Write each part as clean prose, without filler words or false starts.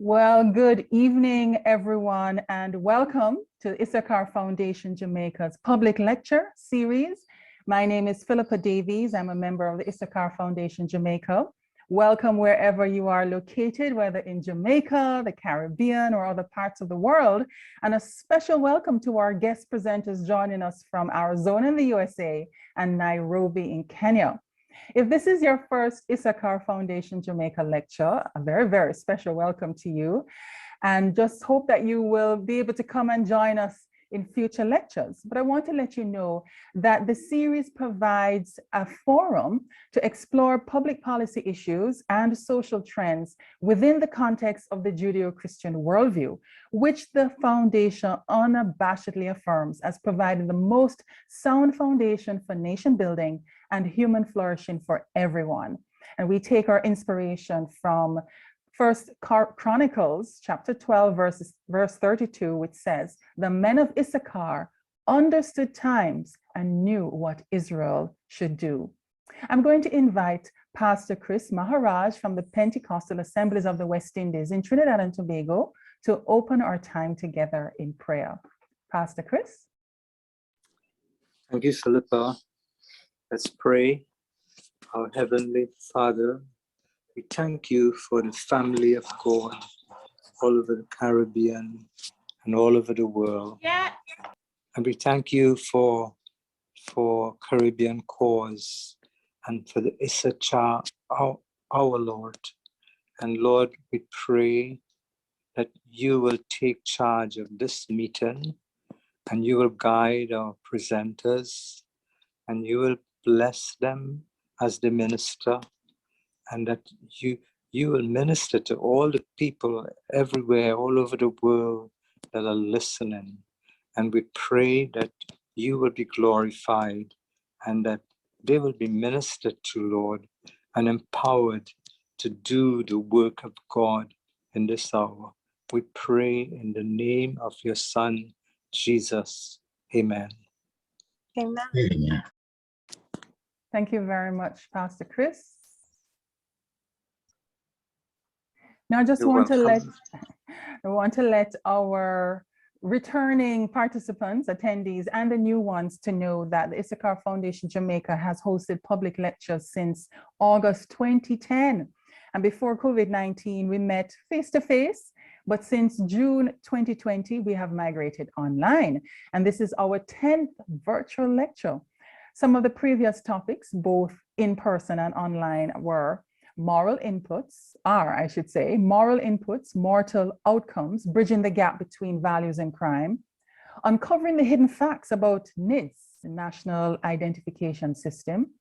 Well, good evening, everyone, and welcome to Issachar Foundation Jamaica's public lecture series. My name is Philippa Davies. I'm a member of the Issachar Foundation Jamaica. Welcome wherever you are located, whether in Jamaica, the Caribbean, or other parts of the world. And a special welcome to our guest presenters joining us from Arizona in the USA and Nairobi in Kenya. If this is your first Issachar Foundation Jamaica lecture, a very, very special welcome to you. And just hope that you will be able to come and join us in future lectures. But I want to let you know that the series provides a forum to explore public policy issues and social trends within the context of the Judeo-Christian worldview, which the foundation unabashedly affirms as providing the most sound foundation for nation building and human flourishing for everyone. And we take our inspiration from First Chronicles chapter 12, verse 32, which says, "The men of Issachar understood times and knew what Israel should do." I'm going to invite Pastor Chris Maharaj from the Pentecostal Assemblies of the West Indies in Trinidad and Tobago to open our time together in prayer. Pastor Chris. Thank you, Philippa. Let's pray. Our Heavenly Father, we thank you for the family of God all over the Caribbean and all over the world. Yeah. And we thank you for Caribbean cause and for the Issachar, our Lord. And Lord, we pray that you will take charge of this meeting and you will guide our presenters and you will bless them as the minister, and that you will minister to all the people everywhere, all over the world that are listening. And we pray that you will be glorified and that they will be ministered to, Lord, and empowered to do the work of God in this hour. We pray in the name of your Son, Jesus. Amen. Amen. Amen. Thank you very much, Pastor Chris. Now, I just want to let our returning participants, attendees, and the new ones to know that the Issachar Foundation Jamaica has hosted public lectures since August 2010. And before COVID-19, we met face-to-face, but since June 2020, we have migrated online. And this is our 10th virtual lecture. Some of the previous topics, both in person and online, were moral inputs, mortal outcomes, bridging the gap between values and crime, uncovering the hidden facts about NIDS, National Identification System,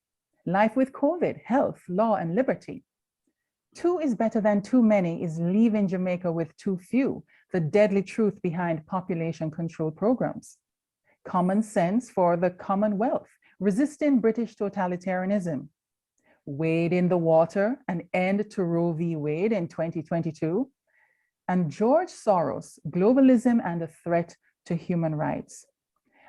life with COVID, health, law, and liberty. Too is better than too many is leaving Jamaica with too few, the deadly truth behind population control programs. Common sense for the Commonwealth, resisting British totalitarianism. Wade in the water, an end to Roe v. Wade in 2022, and George Soros, globalism and a threat to human rights.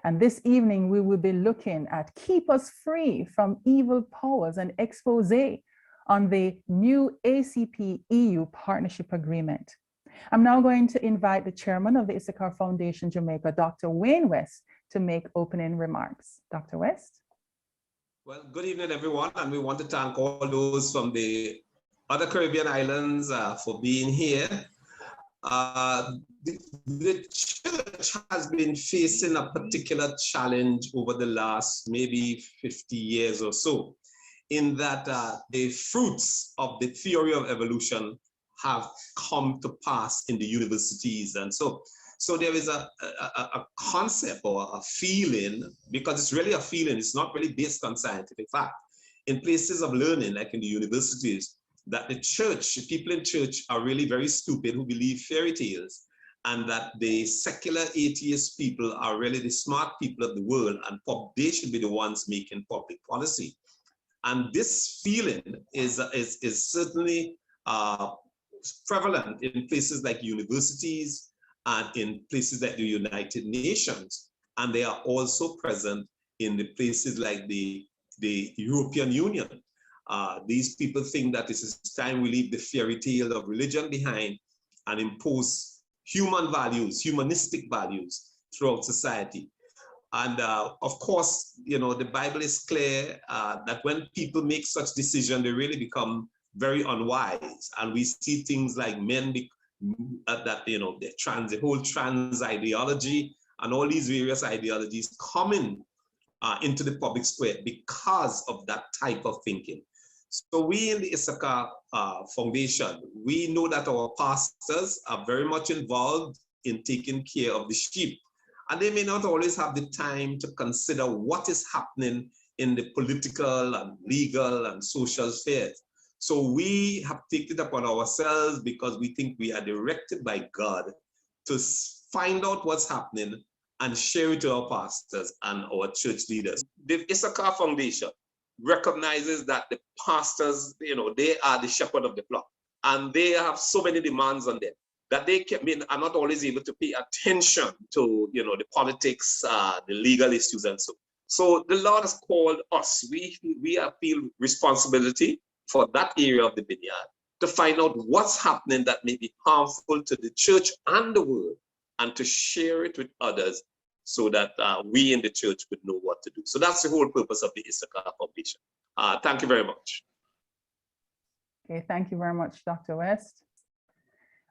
And this evening, we will be looking at Keep Us Free from Evil Powers and expose on the new ACP-EU partnership agreement. I'm now going to invite the chairman of the Issachar Foundation Jamaica, Dr. Wayne West, to make opening remarks. Dr. West? Well, good evening, everyone, and we want to thank all those from the other Caribbean islands for being here. The church has been facing a particular challenge over the last maybe 50 years or so, in that the fruits of the theory of evolution have come to pass in the universities. And so there is a concept or a feeling, because it's really a feeling, it's not really based on scientific fact, in places of learning, like in the universities, that the church, people in church are really very stupid who believe fairy tales, and that the secular atheist people are really the smart people of the world, and they should be the ones making public policy. And this feeling is certainly prevalent in places like universities and in places like the United Nations. And they are also present in the places like the European Union. These people think that this is time we leave the fairy tale of religion behind and impose human values, humanistic values throughout society. And of course, you know, the Bible is clear that when people make such decisions, they really become very unwise. And we see things like men that, you know, the whole trans ideology and all these various ideologies coming into the public square because of that type of thinking. So we in the Issachar Foundation, we know that our pastors are very much involved in taking care of the sheep. And they may not always have the time to consider what is happening in the political and legal and social spheres. So we have taken it upon ourselves because we think we are directed by God to find out what's happening and share it to our pastors and our church leaders. The Issachar Foundation recognizes that the pastors, you know, they are the shepherd of the flock, and they have so many demands on them that they are not always able to pay attention to, you know, the politics, the legal issues, and so. So the Lord has called us. We feel responsibility for that area of the vineyard to find out what's happening that may be harmful to the church and the world, and to share it with others so that we in the church would know what to do. So that's the whole purpose of the Issachar Foundation. Thank you very much. Okay, thank you very much, Dr. West.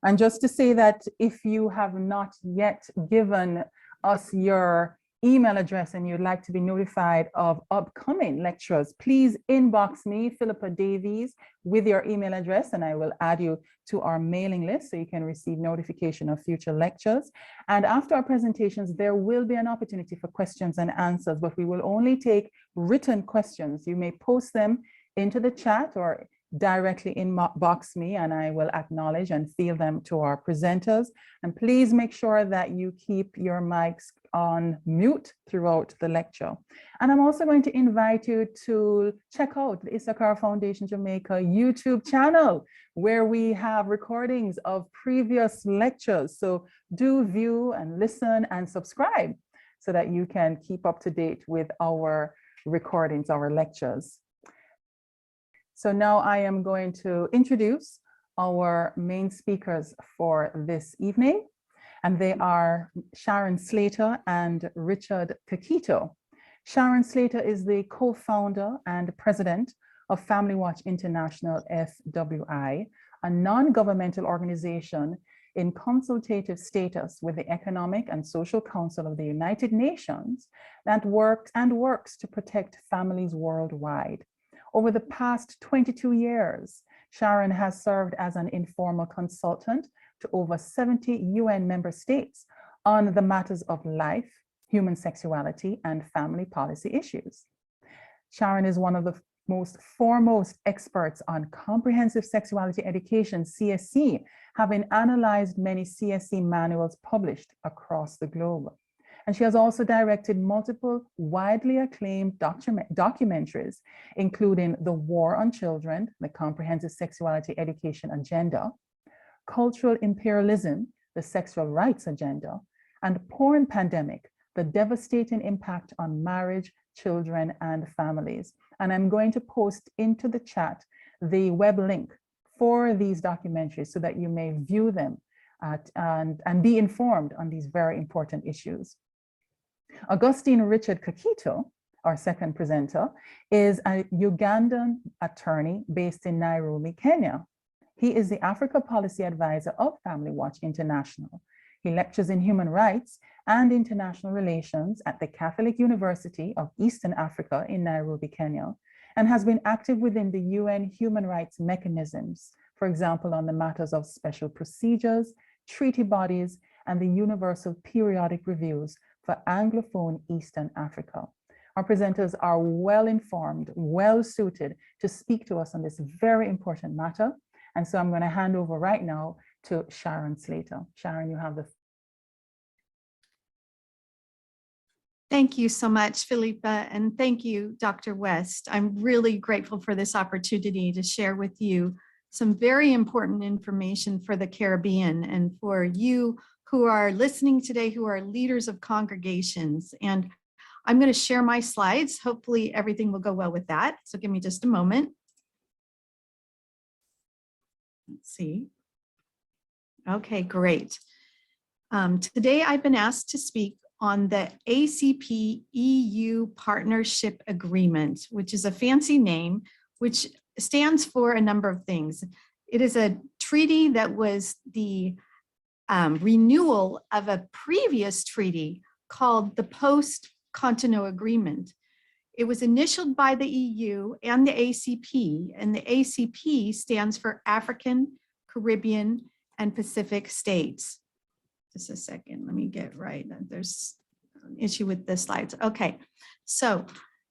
And just to say that if you have not yet given us your email address and you'd like to be notified of upcoming lectures, please inbox me, Philippa Davies, with your email address, and I will add you to our mailing list so you can receive notification of future lectures. And after our presentations, there will be an opportunity for questions and answers, but we will only take written questions. You may post them into the chat or directly inbox me, and I will acknowledge and field them to our presenters. And please make sure that you keep your mics on mute throughout the lecture. And I'm also going to invite you to check out the Issachar Foundation Jamaica YouTube channel, where we have recordings of previous lectures. So do view and listen and subscribe so that you can keep up to date with our recordings, our lectures. So now I am going to introduce our main speakers for this evening, and they are Sharon Slater and Richard Kakito. Sharon Slater is the co-founder and president of Family Watch International, FWI, a non-governmental organization in consultative status with the Economic and Social Council of the United Nations that works to protect families worldwide. Over the past 22 years, Sharon has served as an informal consultant to over 70 UN member states on the matters of life, human sexuality, and family policy issues. Sharon is one of the foremost experts on comprehensive sexuality education, CSE, having analyzed many CSE manuals published across the globe. And she has also directed multiple widely acclaimed documentaries, including The War on Children, the Comprehensive Sexuality Education Agenda, Cultural Imperialism, the Sexual Rights Agenda, and Porn Pandemic, the Devastating Impact on Marriage, Children, and Families. And I'm going to post into the chat the web link for these documentaries so that you may view them and be informed on these very important issues. Augustine Richard Kakito, our second presenter, is a Ugandan attorney based in Nairobi, Kenya. He is the Africa Policy Advisor of Family Watch International. He lectures in human rights and international relations at the Catholic University of Eastern Africa in Nairobi, Kenya, and has been active within the UN human rights mechanisms, for example, on the matters of special procedures, treaty bodies, and the Universal Periodic Reviews for Anglophone Eastern Africa. Our presenters are well-informed, well-suited to speak to us on this very important matter. And so I'm going to hand over right now to Sharon Slater. Sharon, you have the floor. Thank you so much, Philippa, and thank you, Dr. West. I'm really grateful for this opportunity to share with you some very important information for the Caribbean and for you who are listening today, who are leaders of congregations. And I'm going to share my slides. Hopefully everything will go well with that. So give me just a moment. Let's see. Okay, great. Today I've been asked to speak on the ACP-EU Partnership Agreement, which is a fancy name, which stands for a number of things. It is a treaty that was the renewal of a previous treaty called the post-Cotonou Agreement. It was initialed by the EU and the ACP, and the ACP stands for African, Caribbean, and Pacific states. Just a second, let me get right. There's an issue with the slides. Okay, so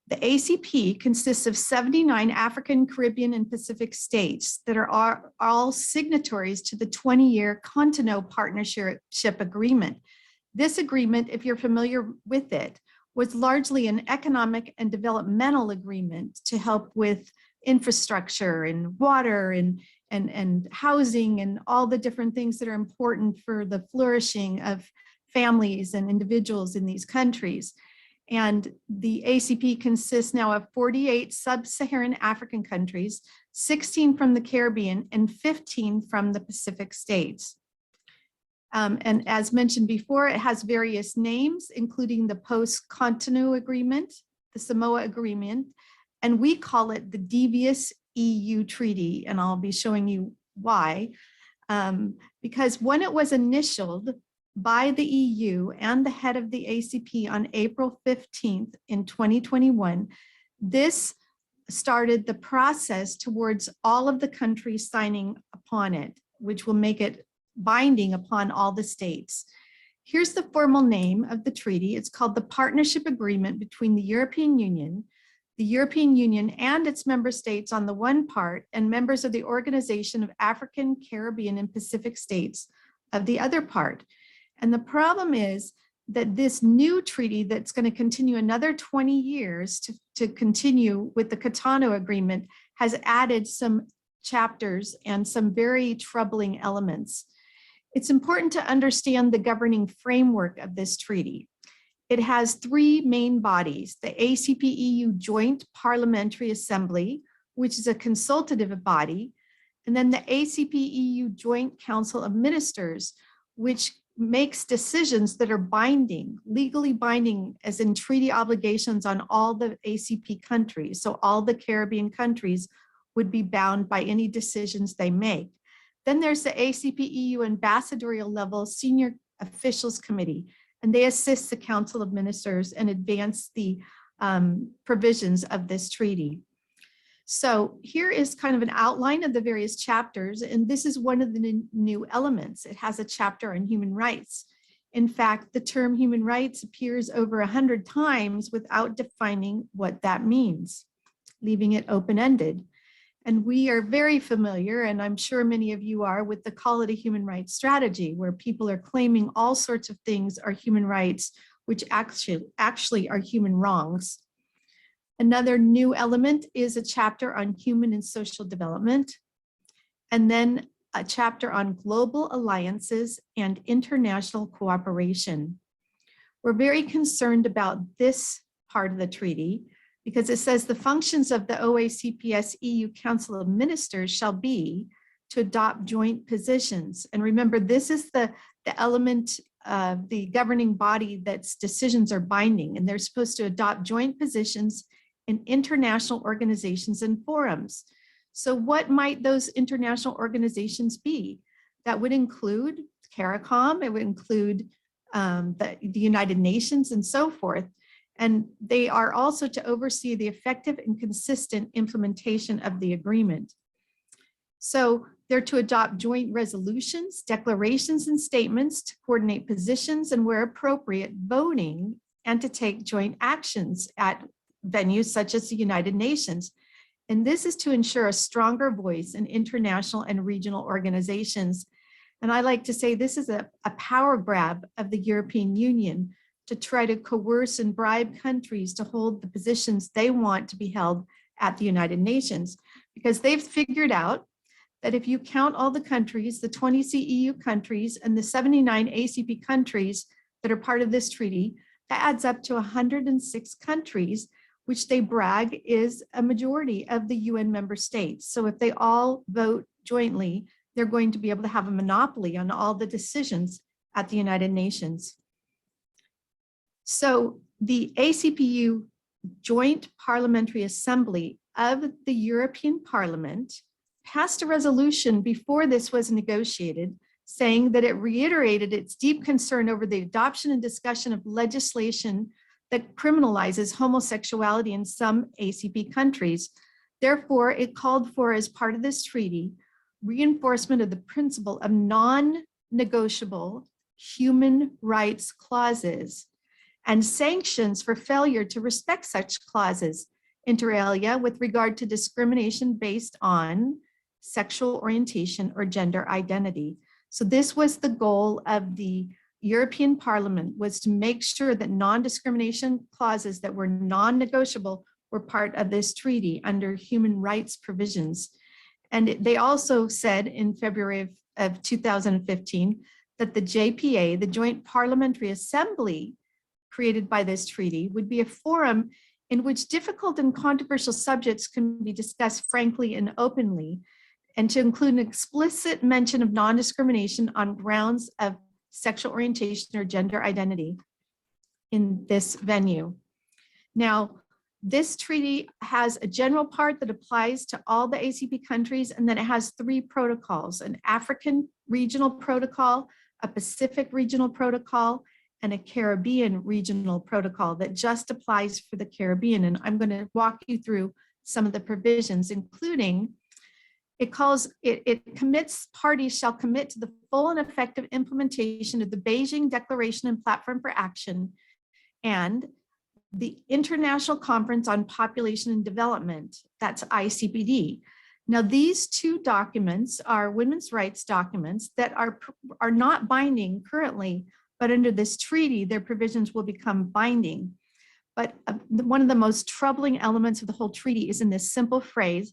the ACP consists of 79 African, Caribbean, and Pacific states that are all signatories to the 20-year Cotonou Partnership Agreement. This agreement, if you're familiar with it, was largely an economic and developmental agreement to help with infrastructure and water and housing and all the different things that are important for the flourishing of families and individuals in these countries. And the ACP consists now of 48 sub-Saharan African countries, 16 from the Caribbean, and 15 from the Pacific states. And as mentioned before, it has various names, including the post-Cotonou Agreement, the Samoa Agreement, and we call it the Devious EU Treaty, and I'll be showing you why. Because when it was initialed by the EU and the head of the ACP on April 15th in 2021, this started the process towards all of the countries signing upon it, which will make it binding upon all the states. Here's the formal name of the treaty. It's called the Partnership Agreement between the European Union and its member states on the one part, and members of the Organization of African, Caribbean, and Pacific States of the other part. And the problem is that this new treaty that's going to continue another 20 years to continue with the Cotonou Agreement has added some chapters and some very troubling elements. It's important to understand the governing framework of this treaty. It has three main bodies: the ACP-EU Joint Parliamentary Assembly, which is a consultative body, and then the ACP-EU Joint Council of Ministers, which makes decisions that are binding, legally binding, as in treaty obligations on all the ACP countries. So all the Caribbean countries would be bound by any decisions they make. Then there's the ACP-EU Ambassadorial Level Senior Officials Committee, and they assist the Council of Ministers and advance the provisions of this treaty. So here is kind of an outline of the various chapters, and this is one of the new elements. It has a chapter on human rights. In fact, the term human rights appears over 100 times without defining what that means, leaving it open-ended. And we are very familiar, and I'm sure many of you are, with the Call It a Human Rights strategy, where people are claiming all sorts of things are human rights, which actually are human wrongs. Another new element is a chapter on human and social development, and then a chapter on global alliances and international cooperation. We're very concerned about this part of the treaty because it says the functions of the OACPS-EU Council of Ministers shall be to adopt joint positions. And remember, this is the element of the governing body that's decisions are binding, and they're supposed to adopt joint positions in international organizations and forums. So what might those international organizations be? That would include CARICOM, it would include the United Nations and so forth. And they are also to oversee the effective and consistent implementation of the agreement. So they're to adopt joint resolutions, declarations, and statements to coordinate positions and, where appropriate, voting, and to take joint actions at venues such as the United Nations. And this is to ensure a stronger voice in international and regional organizations. And I like to say this is a power grab of the European Union to try to coerce and bribe countries to hold the positions they want to be held at the United Nations, because they've figured out that if you count all the countries, the 20 CEU countries and the 79 ACP countries that are part of this treaty, that adds up to 106 countries, which they brag is a majority of the UN member states. So if they all vote jointly, they're going to be able to have a monopoly on all the decisions at the United Nations. So the ACP-EU Joint Parliamentary Assembly of the European Parliament passed a resolution before this was negotiated, saying that it reiterated its deep concern over the adoption and discussion of legislation that criminalizes homosexuality in some ACP countries. Therefore, it called for, as part of this treaty, reinforcement of the principle of non-negotiable human rights clauses and sanctions for failure to respect such clauses, inter alia, with regard to discrimination based on sexual orientation or gender identity. So this was the goal of the European Parliament, was to make sure that non-discrimination clauses that were non-negotiable were part of this treaty under human rights provisions. And they also said in February of 2015 that the JPA, the Joint Parliamentary Assembly created by this treaty, would be a forum in which difficult and controversial subjects can be discussed frankly and openly, and to include an explicit mention of non-discrimination on grounds of sexual orientation or gender identity in this venue. Now, this treaty has a general part that applies to all the ACP countries, and then it has 3 protocols: an African regional protocol, a Pacific regional protocol, and a Caribbean regional protocol that just applies for the Caribbean. And I'm going to walk you through some of the provisions, including it commits, parties shall commit to the full and effective implementation of the Beijing Declaration and Platform for Action and the International Conference on Population and Development, that's ICPD. Now, these 2 documents are women's rights documents that are not binding currently, but under this treaty, their provisions will become binding. But one of the most troubling elements of the whole treaty is in this simple phrase,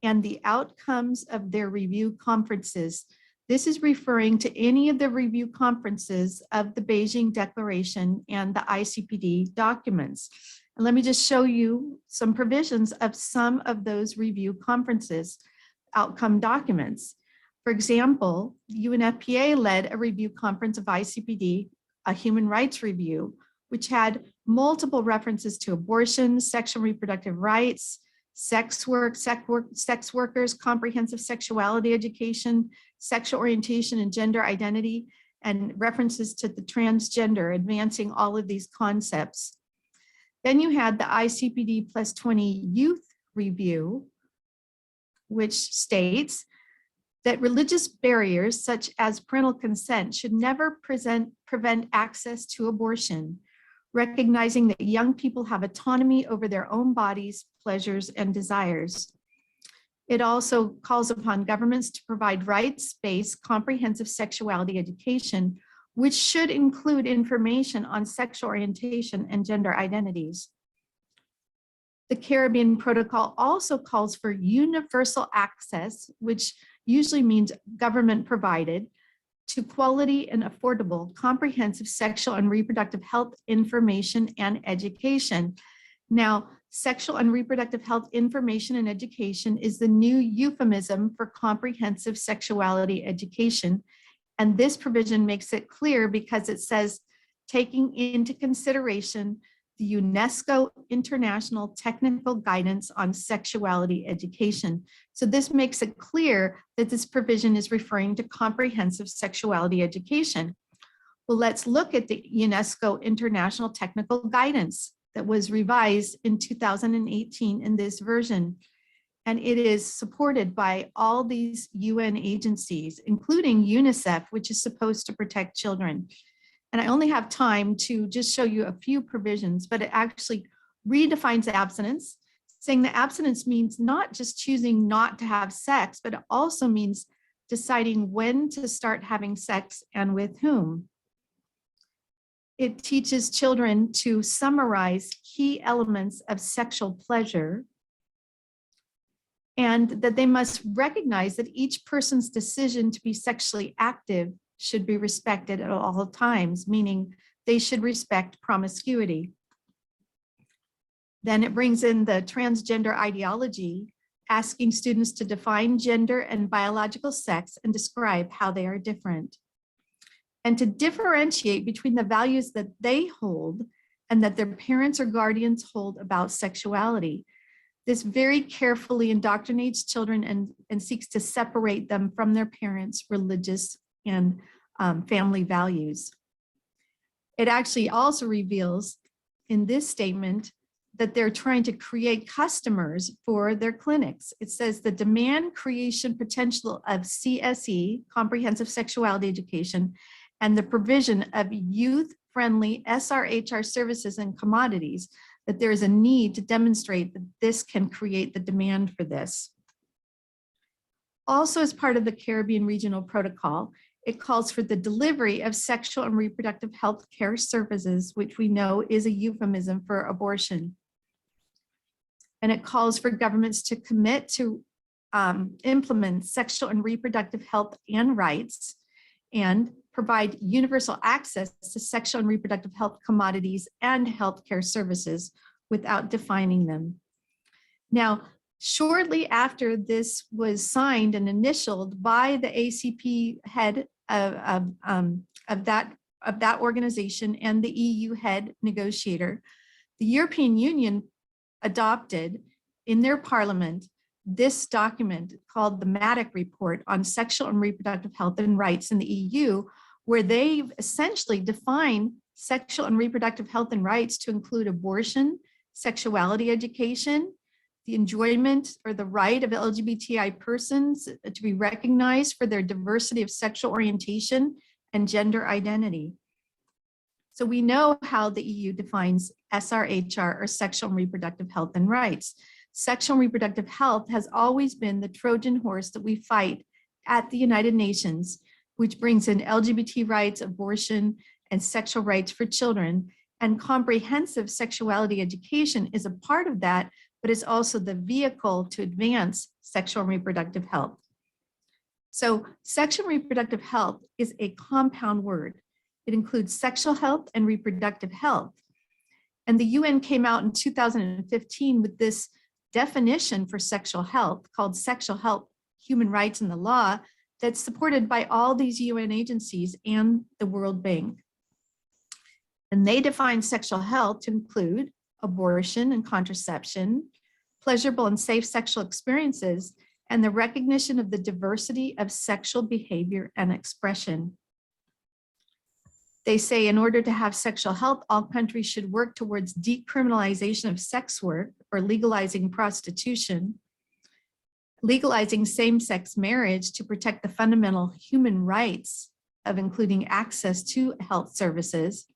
and the outcomes of their review conferences. This is referring to any of the review conferences of the Beijing Declaration and the ICPD documents. And let me just show you some provisions of some of those review conferences, outcome documents. For example, UNFPA led a review conference of ICPD, a human rights review, which had multiple references to abortion, sexual and reproductive rights, sex workers, comprehensive sexuality education, sexual orientation and gender identity, and references to the transgender, advancing all of these concepts. Then you had the ICPD plus 20 youth review, which states that religious barriers such as parental consent should never prevent access to abortion, recognizing that young people have autonomy over their own bodies, pleasures, and desires. It also calls upon governments to provide rights-based comprehensive sexuality education, which should include information on sexual orientation and gender identities. The Caribbean Protocol also calls for universal access, which usually means government provided, to quality and affordable comprehensive sexual and reproductive health information and education. Now, sexual and reproductive health information and education is the new euphemism for comprehensive sexuality education. And this provision makes it clear because it says, taking into consideration the UNESCO International Technical Guidance on Sexuality Education. So this makes it clear that this provision is referring to comprehensive sexuality education. Well, let's look at the UNESCO International Technical Guidance that was revised in 2018 in this version. And it is supported by all these UN agencies, including UNICEF, which is supposed to protect children. And I only have time to just show you a few provisions, but it actually redefines abstinence, saying that abstinence means not just choosing not to have sex, but it also means deciding when to start having sex and with whom. It teaches children to summarize key elements of sexual pleasure, and that they must recognize that each person's decision to be sexually active should be respected at all times, meaning they should respect promiscuity. Then it brings in the transgender ideology asking students to define gender and biological sex and describe how they are different, and to differentiate between the values that they hold and that their parents or guardians hold about sexuality. This very carefully indoctrinates children and seeks to separate them from their parents' religious and family values. It actually also reveals in this statement that they're trying to create customers for their clinics. It says the demand creation potential of CSE, comprehensive sexuality education, and the provision of youth-friendly SRHR services and commodities, that there is a need to demonstrate that this can create the demand for this. Also, as part of the Caribbean Regional Protocol, it calls for the delivery of sexual and reproductive health care services, which we know is a euphemism for abortion. And it calls for governments to commit to implement sexual and reproductive health and rights, and provide universal access to sexual and reproductive health commodities and healthcare services without defining them. Now, shortly after this was signed and initialed by the ACP head of that organization and the EU head negotiator, the European Union adopted in their parliament this document called the Matic Report on Sexual and Reproductive Health and Rights in the EU, where they've essentially defined sexual and reproductive health and rights to include abortion, sexuality education, the enjoyment or the right of LGBTI persons to be recognized for their diversity of sexual orientation and gender identity. So we know how the EU defines SRHR, or sexual and reproductive health and rights. Sexual and reproductive health has always been the Trojan horse that we fight at the United Nations, which brings in LGBT rights, abortion, and sexual rights for children. And comprehensive sexuality education is a part of that, but is also the vehicle to advance sexual and reproductive health. So sexual and reproductive health is a compound word. It includes sexual health and reproductive health. And the UN came out in 2015 with this definition for sexual health called Sexual Health, Human Rights and the Law, that's supported by all these UN agencies and the World Bank. And they define sexual health to include abortion and contraception, pleasurable and safe sexual experiences, and the recognition of the diversity of sexual behavior and expression. They say in order to have sexual health, all countries should work towards decriminalization of sex work or legalizing prostitution, legalizing same-sex marriage to protect the fundamental human rights of including access to health services,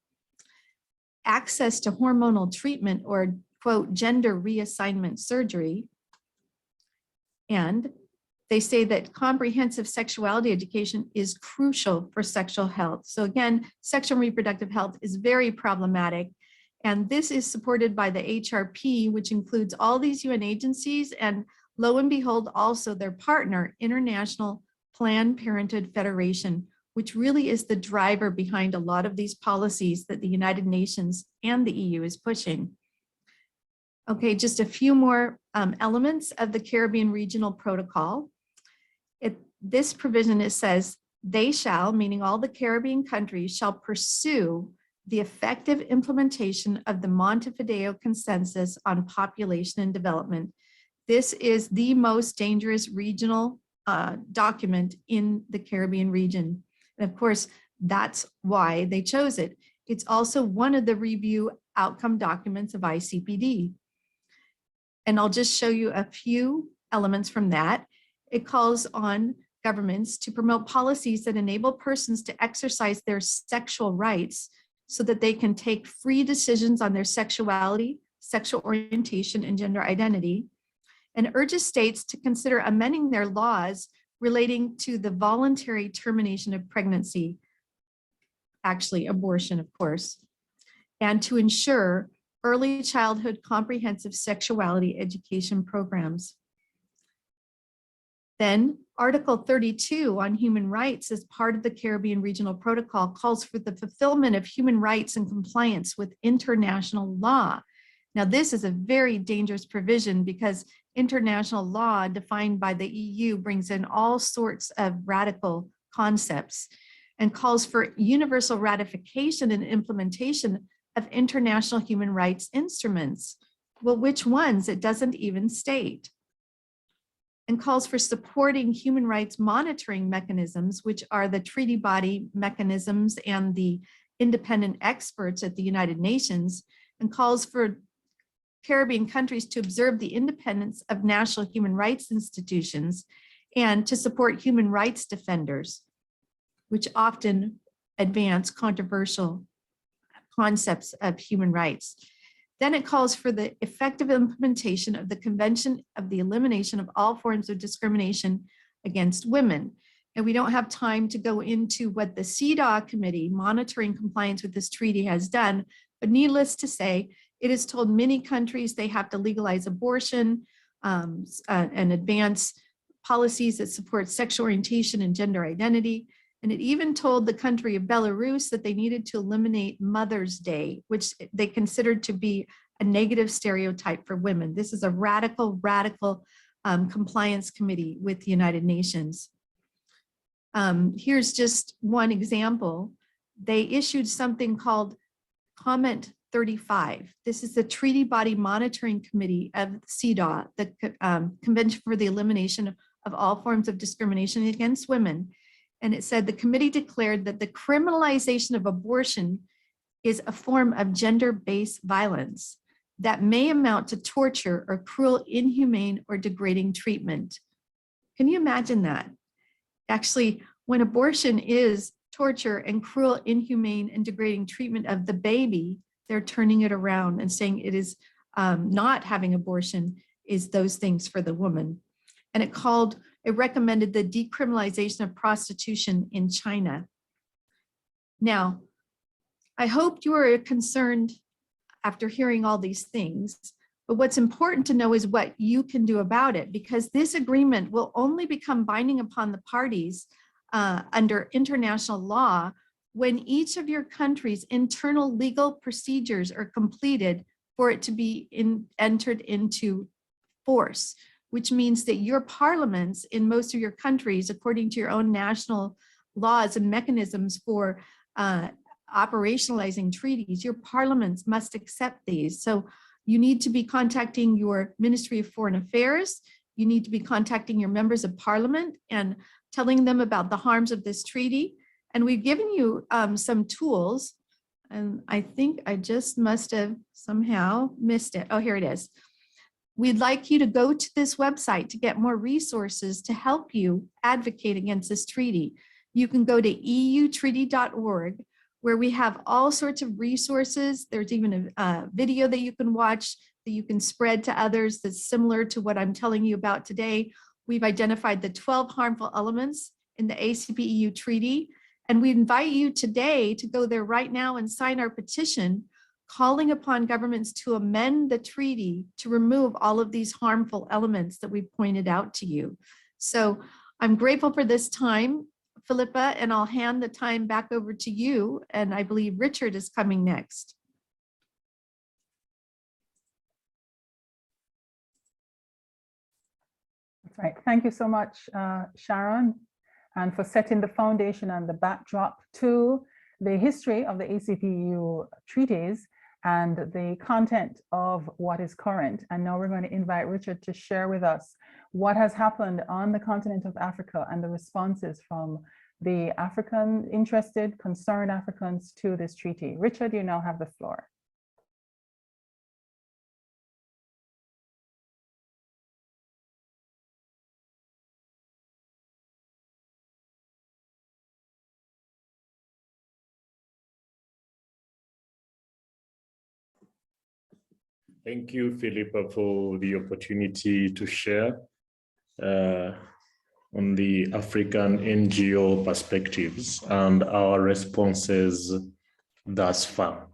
access to hormonal treatment or, quote, gender reassignment surgery. And they say that comprehensive sexuality education is crucial for sexual health. So again, sexual and reproductive health is very problematic. And this is supported by the HRP, which includes all these UN agencies, and lo and behold, also their partner, International Planned Parenthood Federation, which really is the driver behind a lot of these policies that the United Nations and the EU is pushing. Okay, just a few more elements of the Caribbean Regional Protocol. This provision, it says, they shall, meaning all the Caribbean countries, shall pursue the effective implementation of the Montevideo Consensus on Population and Development. This is the most dangerous regional document in the Caribbean region. And of course, that's why they chose it. It's also one of the review outcome documents of ICPD. And I'll just show you a few elements from that. It calls on governments to promote policies that enable persons to exercise their sexual rights so that they can take free decisions on their sexuality, sexual orientation, and gender identity, and urges states to consider amending their laws relating to the voluntary termination of pregnancy, actually abortion, of course, and to ensure early childhood comprehensive sexuality education programs. Then Article 32 on human rights as part of the Caribbean Regional Protocol calls for the fulfillment of human rights and compliance with international law. Now, this is a very dangerous provision because international law defined by the EU brings in all sorts of radical concepts and calls for universal ratification and implementation of international human rights instruments. Well, which ones? It doesn't even state. And calls for supporting human rights monitoring mechanisms, which are the treaty body mechanisms and the independent experts at the United Nations, and calls for Caribbean countries to observe the independence of national human rights institutions and to support human rights defenders, which often advance controversial concepts of human rights. Then it calls for the effective implementation of the Convention of the Elimination of All Forms of Discrimination Against Women. And we don't have time to go into what the CEDAW committee monitoring compliance with this treaty has done, but needless to say, it has told many countries they have to legalize abortion and advance policies that support sexual orientation and gender identity. And it even told the country of Belarus that they needed to eliminate Mother's Day, which they considered to be a negative stereotype for women. This is a radical compliance committee with the United Nations. Here's just one example. They issued something called Comment 35. This is the Treaty Body Monitoring Committee of CEDAW, the Convention for the Elimination of All Forms of Discrimination Against Women. And it said the committee declared that the criminalization of abortion is a form of gender-based violence that may amount to torture or cruel, inhumane, or degrading treatment. Can you imagine that? Actually, when abortion is torture and cruel, inhumane, and degrading treatment of the baby, they're turning it around and saying it is not having abortion is those things for the woman. And it recommended the decriminalization of prostitution in China. Now, I hope you are concerned after hearing all these things, but what's important to know is what you can do about it, because this agreement will only become binding upon the parties under international law when each of your country's internal legal procedures are completed for it to be entered into force, which means that your parliaments in most of your countries, according to your own national laws and mechanisms for operationalizing treaties, your parliaments must accept these. So you need to be contacting your Ministry of Foreign Affairs. You need to be contacting your members of parliament and telling them about the harms of this treaty. And we've given you some tools, and I think I just must have somehow missed it. Oh, here it is. We'd like you to go to this website to get more resources to help you advocate against this treaty. You can go to eutreaty.org, where we have all sorts of resources. There's even a video that you can watch that you can spread to others that's similar to what I'm telling you about today. We've identified the 12 harmful elements in the ACP-EU treaty, and we invite you today to go there right now and sign our petition calling upon governments to amend the treaty to remove all of these harmful elements that we've pointed out to you. So I'm grateful for this time, Philippa, and I'll hand the time back over to you. And I believe Richard is coming next. That's right. Thank you so much, Sharon, and for setting the foundation and the backdrop to the history of the ACP-EU treaties and the content of what is current. And now we're going to invite Richard to share with us what has happened on the continent of Africa and the responses from the concerned Africans to this treaty. Richard, you now have the floor. Thank you, Philippa, for the opportunity to share on the African NGO perspectives and our responses thus far.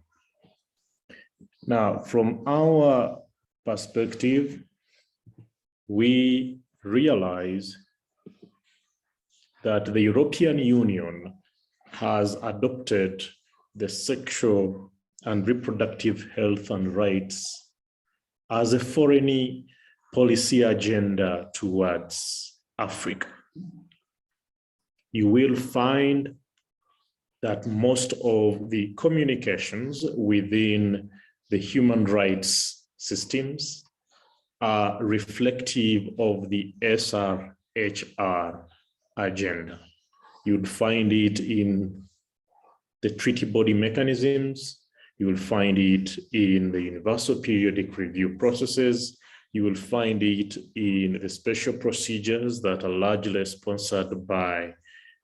Now, from our perspective, we realize that the European Union has adopted the Sexual and Reproductive Health and Rights as a foreign policy agenda towards Africa. You will find that most of the communications within the human rights systems are reflective of the SRHR agenda. You'd find it in the treaty body mechanisms. You will find it in the universal periodic review processes. You will find it in the special procedures that are largely sponsored by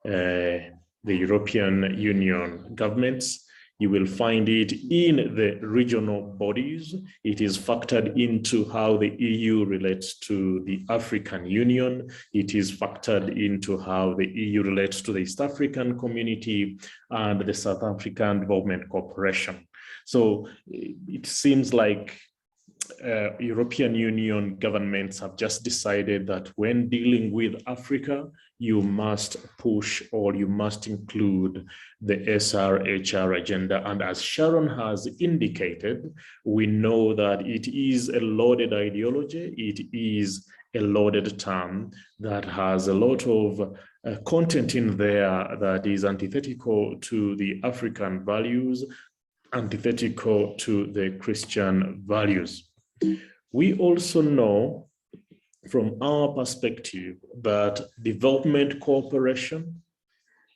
the European Union governments. You will find it in the regional bodies. It is factored into how the EU relates to the African Union. It is factored into how the EU relates to the East African Community and the South African Development Corporation. So it seems like European Union governments have just decided that when dealing with Africa, you must push or you must include the SRHR agenda. And as Sharon has indicated, we know that it is a loaded ideology. It is a loaded term that has a lot of content in there that is antithetical to the African values, antithetical to the Christian values. We also know from our perspective that development cooperation,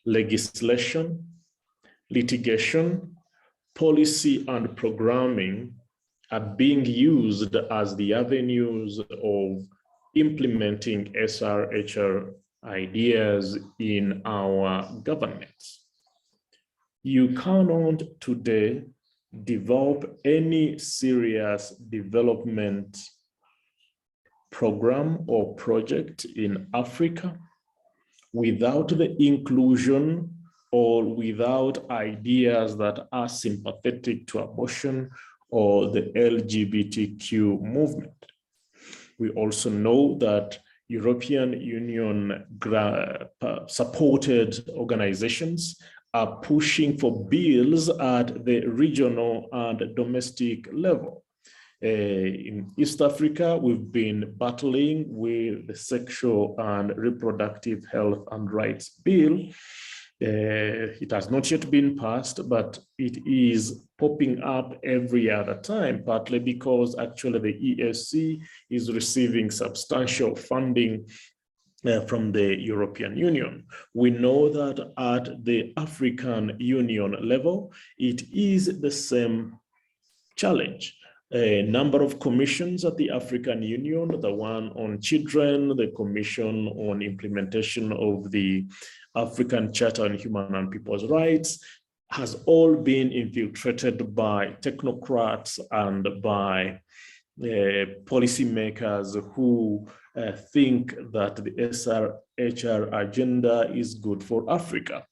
legislation, litigation, policy, and programming are being used as the avenues of implementing SRHR ideas in our governments. You cannot today develop any serious development program or project in Africa without the inclusion or without ideas that are sympathetic to abortion or the LGBTQ movement. We also know that European Union supported organizations are pushing for bills at the regional and domestic level. In East Africa, we've been battling with the Sexual and Reproductive Health and Rights Bill. It has not yet been passed, but it is popping up every other time, partly because actually the ESC is receiving substantial funding from the European Union. We know that at the African Union level, it is the same challenge. A number of commissions at the African Union, the one on children, the commission on implementation of the African Charter on Human and People's Rights, has all been infiltrated by technocrats and by policymakers who think that the SRHR agenda is good for Africa.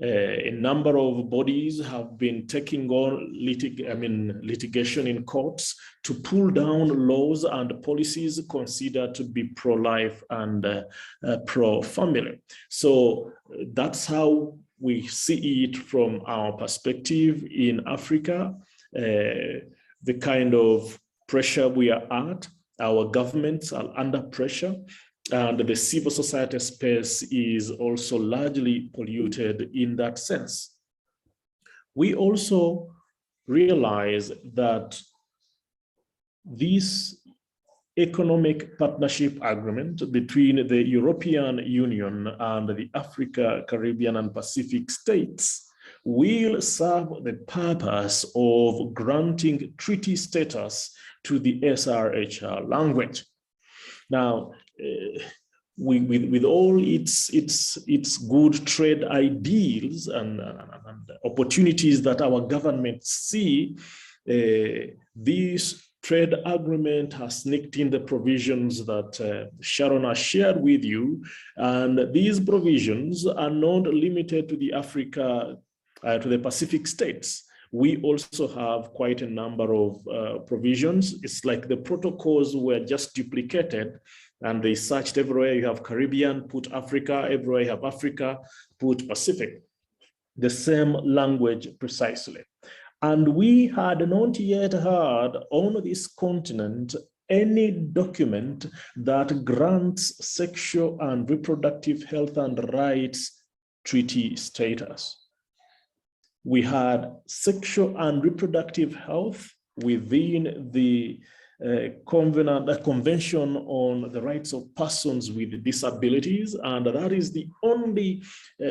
A number of bodies have been taking on litigation in courts to pull down laws and policies considered to be pro-life and pro-family. So that's how we see it from our perspective in Africa, the kind of pressure we are at. Our governments are under pressure, and the civil society space is also largely polluted in that sense. We also realize that this economic partnership agreement between the European Union and the Africa, Caribbean, and Pacific states will serve the purpose of granting treaty status to the SRHR language. Now, with all its good trade ideals and opportunities that our governments see, this trade agreement has sneaked in the provisions that Sharon has shared with you, and these provisions are not limited to the to the Pacific states. We also have quite a number of provisions. It's like the protocols were just duplicated and they searched everywhere. You have Caribbean, put Africa, everywhere you have Africa, put Pacific. The same language precisely. And we had not yet heard on this continent any document that grants sexual and reproductive health and rights treaty status. We had sexual and reproductive health within the Convention on the Rights of Persons with Disabilities, and that is the only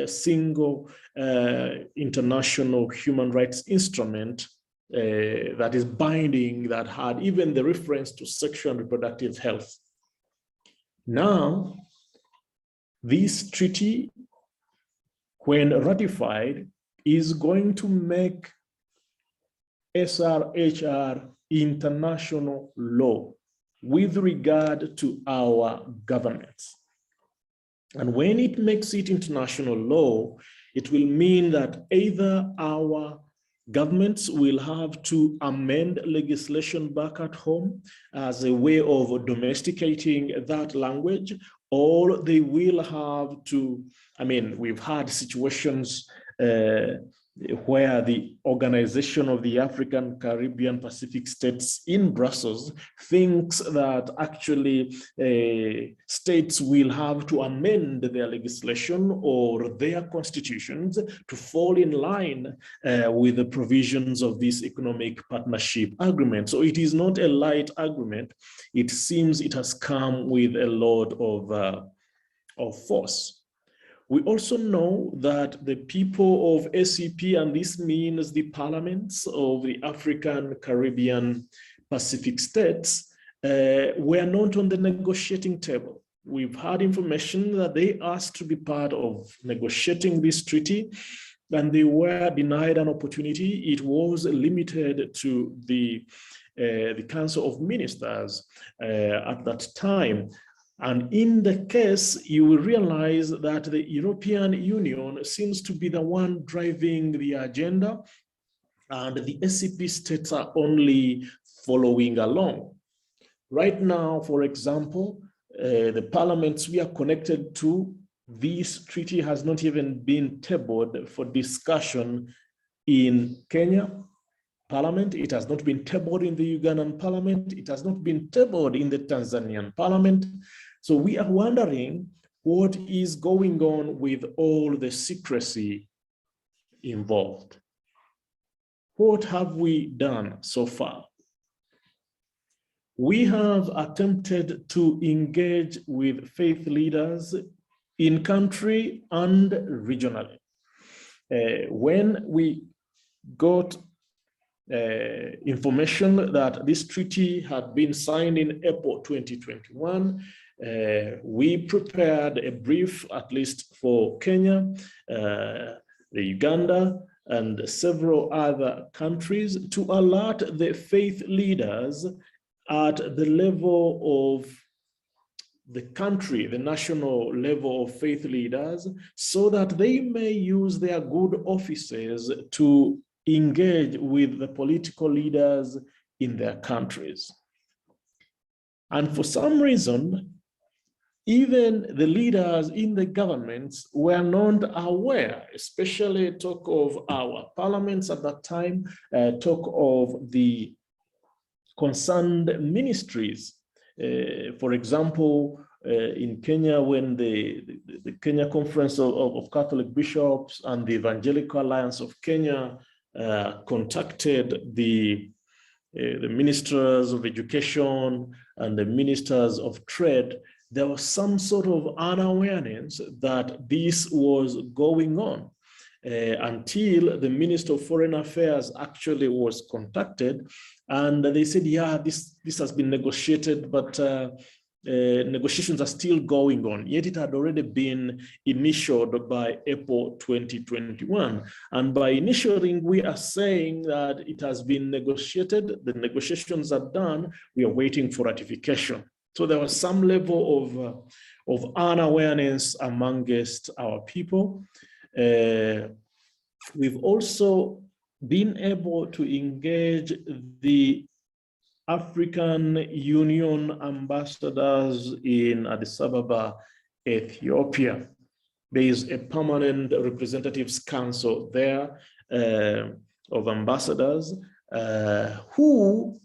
single international human rights instrument that is binding, that had even the reference to sexual and reproductive health. Now, this treaty, when ratified, is going to make SRHR international law with regard to our governments. And when it makes it international law, it will mean that either our governments will have to amend legislation back at home as a way of domesticating that language, or they will have to, I mean, we've had situations where the Organization of the African, Caribbean, Pacific States in Brussels thinks that actually states will have to amend their legislation or their constitutions to fall in line with the provisions of this economic partnership agreement. So it is not a light agreement. It seems it has come with a lot of force. We also know that the people of ACP, and this means the parliaments of the African, Caribbean, Pacific states, were not on the negotiating table. We've had information that they asked to be part of negotiating this treaty, and they were denied an opportunity. It was limited to the Council of Ministers at that time. And in the case, you will realize that the European Union seems to be the one driving the agenda, and the ACP states are only following along. Right now, for example, the parliaments we are connected to, this treaty has not even been tabled for discussion in Kenya Parliament. It has not been tabled in the Ugandan Parliament. It has not been tabled in the Tanzanian Parliament. So we are wondering what is going on with all the secrecy involved. What have we done so far? We have attempted to engage with faith leaders in country and regionally. When we got information that this treaty had been signed in April 2021, we prepared a brief, at least for Kenya, the Uganda, and several other countries, to alert the faith leaders at the level of the country, the national level of faith leaders, so that they may use their good offices to engage with the political leaders in their countries. And for some reason, even the leaders in the governments were not aware, especially talk of our parliaments at that time, talk of the concerned ministries. For example, in Kenya, when the Kenya Conference of Catholic Bishops and the Evangelical Alliance of Kenya contacted the ministers of education and the ministers of trade, there was some sort of unawareness that this was going on until the Minister of Foreign Affairs actually was contacted, and they said, yeah, this has been negotiated, but negotiations are still going on. Yet it had already been initiated by April 2021. And by initiating, we are saying that it has been negotiated, the negotiations are done, we are waiting for ratification. So there was some level of unawareness amongst our people. We've also been able to engage the African Union ambassadors in Addis Ababa, Ethiopia. There is a permanent representatives council there, of ambassadors who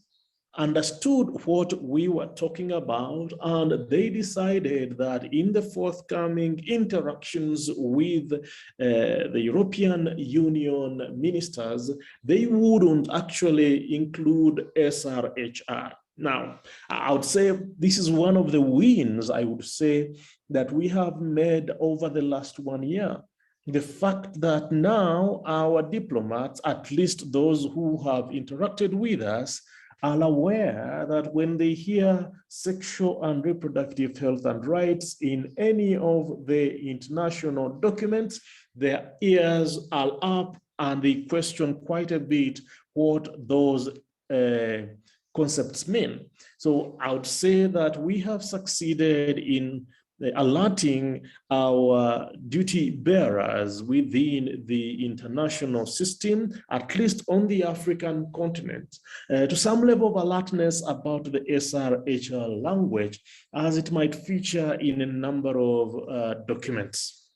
understood what we were talking about, and they decided that in the forthcoming interactions with the European Union ministers, they wouldn't actually include SRHR. Now, I would say this is one of the wins, I would say, that we have made over the last 1 year. The fact that now our diplomats, at least those who have interacted with us, are aware that when they hear sexual and reproductive health and rights in any of the international documents, their ears are up and they question quite a bit what those concepts mean. So I would say that we have succeeded in alerting our duty bearers within the international system, at least on the African continent, to some level of alertness about the SRHR language, as it might feature in a number of documents.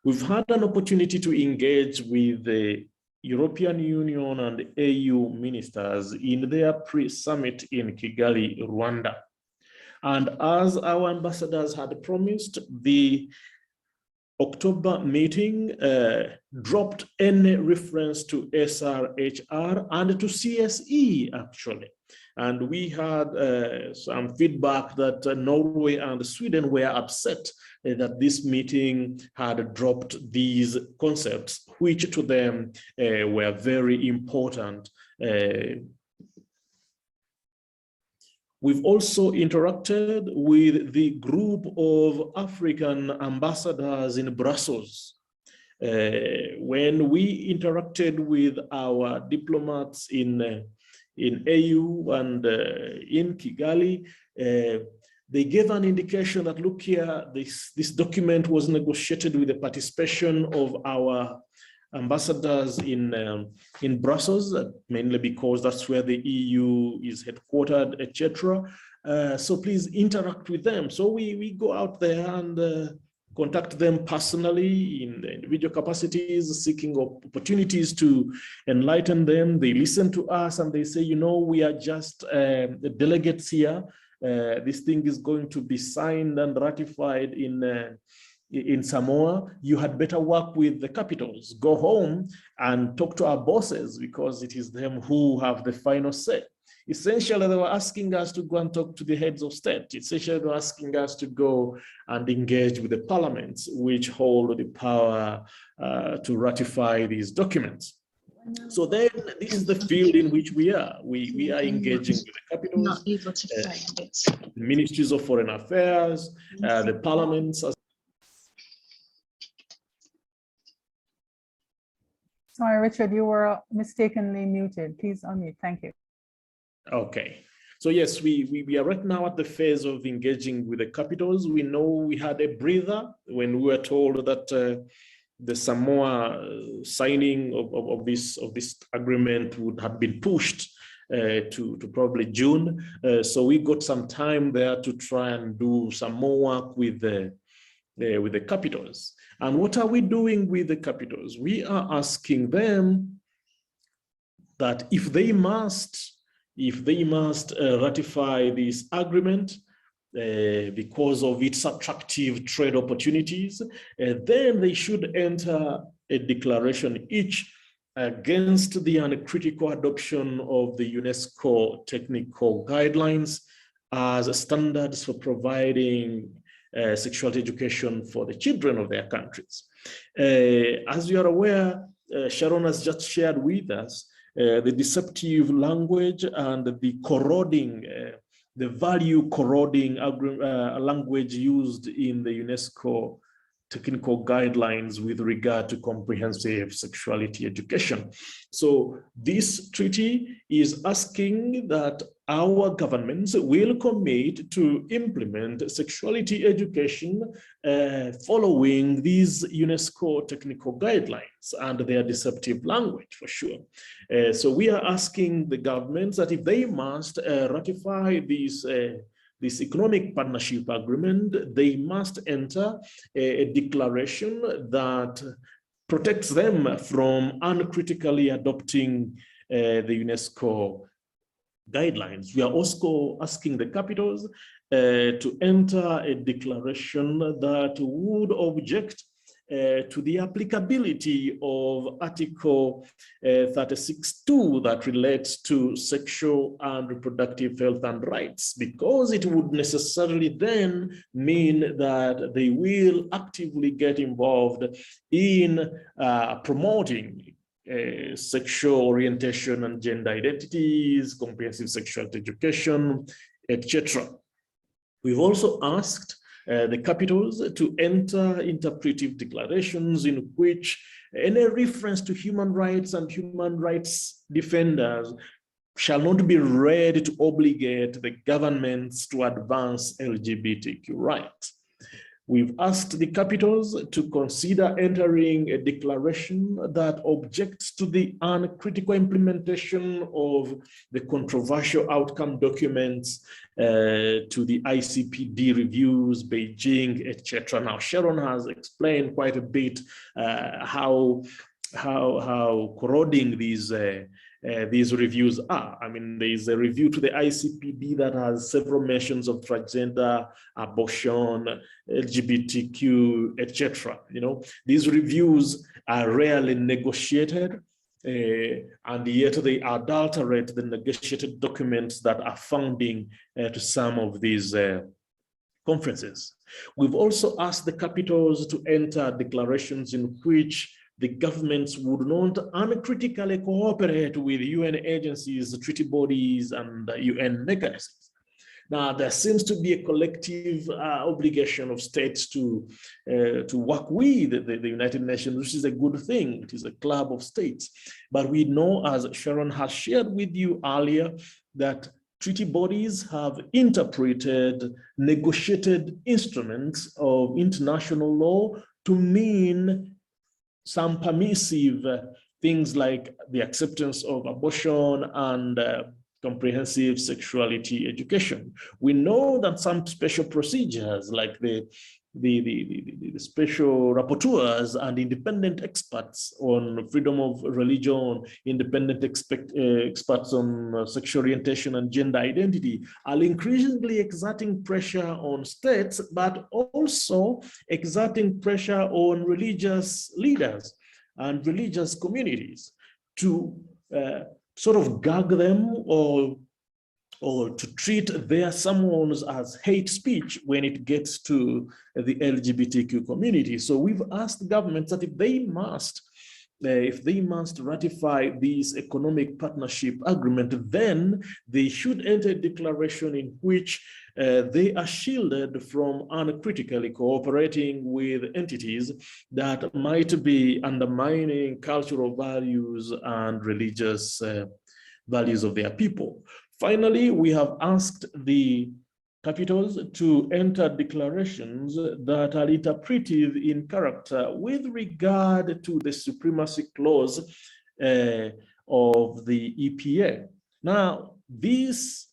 We've had an opportunity to engage with the European Union and AU ministers in their pre-summit in Kigali, Rwanda. And as our ambassadors had promised, the October meeting dropped any reference to SRHR and to CSE, actually. And we had some feedback that Norway and Sweden were upset that this meeting had dropped these concepts, which to them were very important. We've also interacted with the group of African ambassadors in Brussels. When we interacted with our diplomats in AU and in Kigali, they gave an indication that, look here, this document was negotiated with the participation of our ambassadors in Brussels, mainly because that's where the EU is headquartered, etc. So please interact with them. So we go out there and contact them personally in individual capacities, seeking opportunities to enlighten them. They listen to us and they say, you know, we are just the delegates here. This thing is going to be signed and ratified in Samoa. You had better work with the capitals. Go home and talk to our bosses because it is them who have the final say. Essentially, they were asking us to go and talk to the heads of state. Essentially, they were asking us to go and engage with the parliaments, which hold the power to ratify these documents. So then this is the field in which we are. We are engaging with the capitals, not able to find it. the ministries of foreign affairs, the parliaments. Sorry, Richard, you were mistakenly muted. Please unmute. Thank you. Okay. So yes, we are right now at the phase of engaging with the capitals. We know we had a breather when we were told that the Samoa signing of this agreement would have been pushed to probably June. So we got some time there to try and do some more work with the capitals. And what are we doing with the capitals? We are asking them that if they must ratify this agreement because of its attractive trade opportunities, then they should enter a declaration each against the uncritical adoption of the UNESCO technical guidelines as standards for providing sexuality education for the children of their countries. As you are aware, Sharon has just shared with us the deceptive language and the corroding, the value corroding language used in the UNESCO technical guidelines with regard to comprehensive sexuality education. So this treaty is asking that our governments will commit to implement sexuality education following these UNESCO technical guidelines and their deceptive language, for sure. So we are asking the governments that if they must ratify this economic partnership agreement, they must enter a declaration that protects them from uncritically adopting the UNESCO guidelines. We are also asking the capitals to enter a declaration that would object to the applicability of Article 36.2 that relates to sexual and reproductive health and rights, because it would necessarily then mean that they will actively get involved in promoting sexual orientation and gender identities, comprehensive sexual education, etc. We've also asked the capitals to enter interpretive declarations in which any reference to human rights and human rights defenders shall not be read to obligate the governments to advance LGBTQ rights. We've asked the capitals to consider entering a declaration that objects to the uncritical implementation of the controversial outcome documents to the ICPD reviews, Beijing, etc. Now, Sharon has explained quite a bit how corroding these reviews are. I mean, there is a review to the ICPD that has several mentions of transgender, abortion, LGBTQ, etc. You know, these reviews are rarely negotiated, and yet they adulterate the negotiated documents that are founding to some of these conferences. We've also asked the capitals to enter declarations in which the governments would not uncritically cooperate with UN agencies, treaty bodies, and UN mechanisms. Now, there seems to be a collective obligation of states to work with the United Nations, which is a good thing. It is a club of states. But we know, as Sharon has shared with you earlier, that treaty bodies have interpreted negotiated instruments of international law to mean some permissive things like the acceptance of abortion and comprehensive sexuality education. We know that some special procedures like the special rapporteurs and independent experts on freedom of religion, independent experts on sexual orientation and gender identity are increasingly exerting pressure on states, but also exerting pressure on religious leaders and religious communities to sort of gag them or to treat their sermons as hate speech when it gets to the LGBTQ community. So we've asked governments that if they must ratify this economic partnership agreement, then they should enter a declaration in which they are shielded from uncritically cooperating with entities that might be undermining cultural values and religious values of their people. Finally, we have asked the capitals to enter declarations that are interpretive in character with regard to the supremacy clause of the EPA. Now, this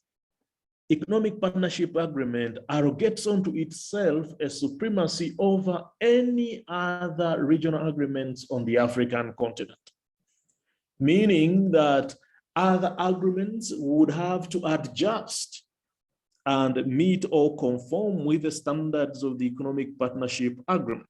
economic partnership agreement arrogates onto itself a supremacy over any other regional agreements on the African continent, meaning that other agreements would have to adjust and meet or conform with the standards of the economic partnership agreement.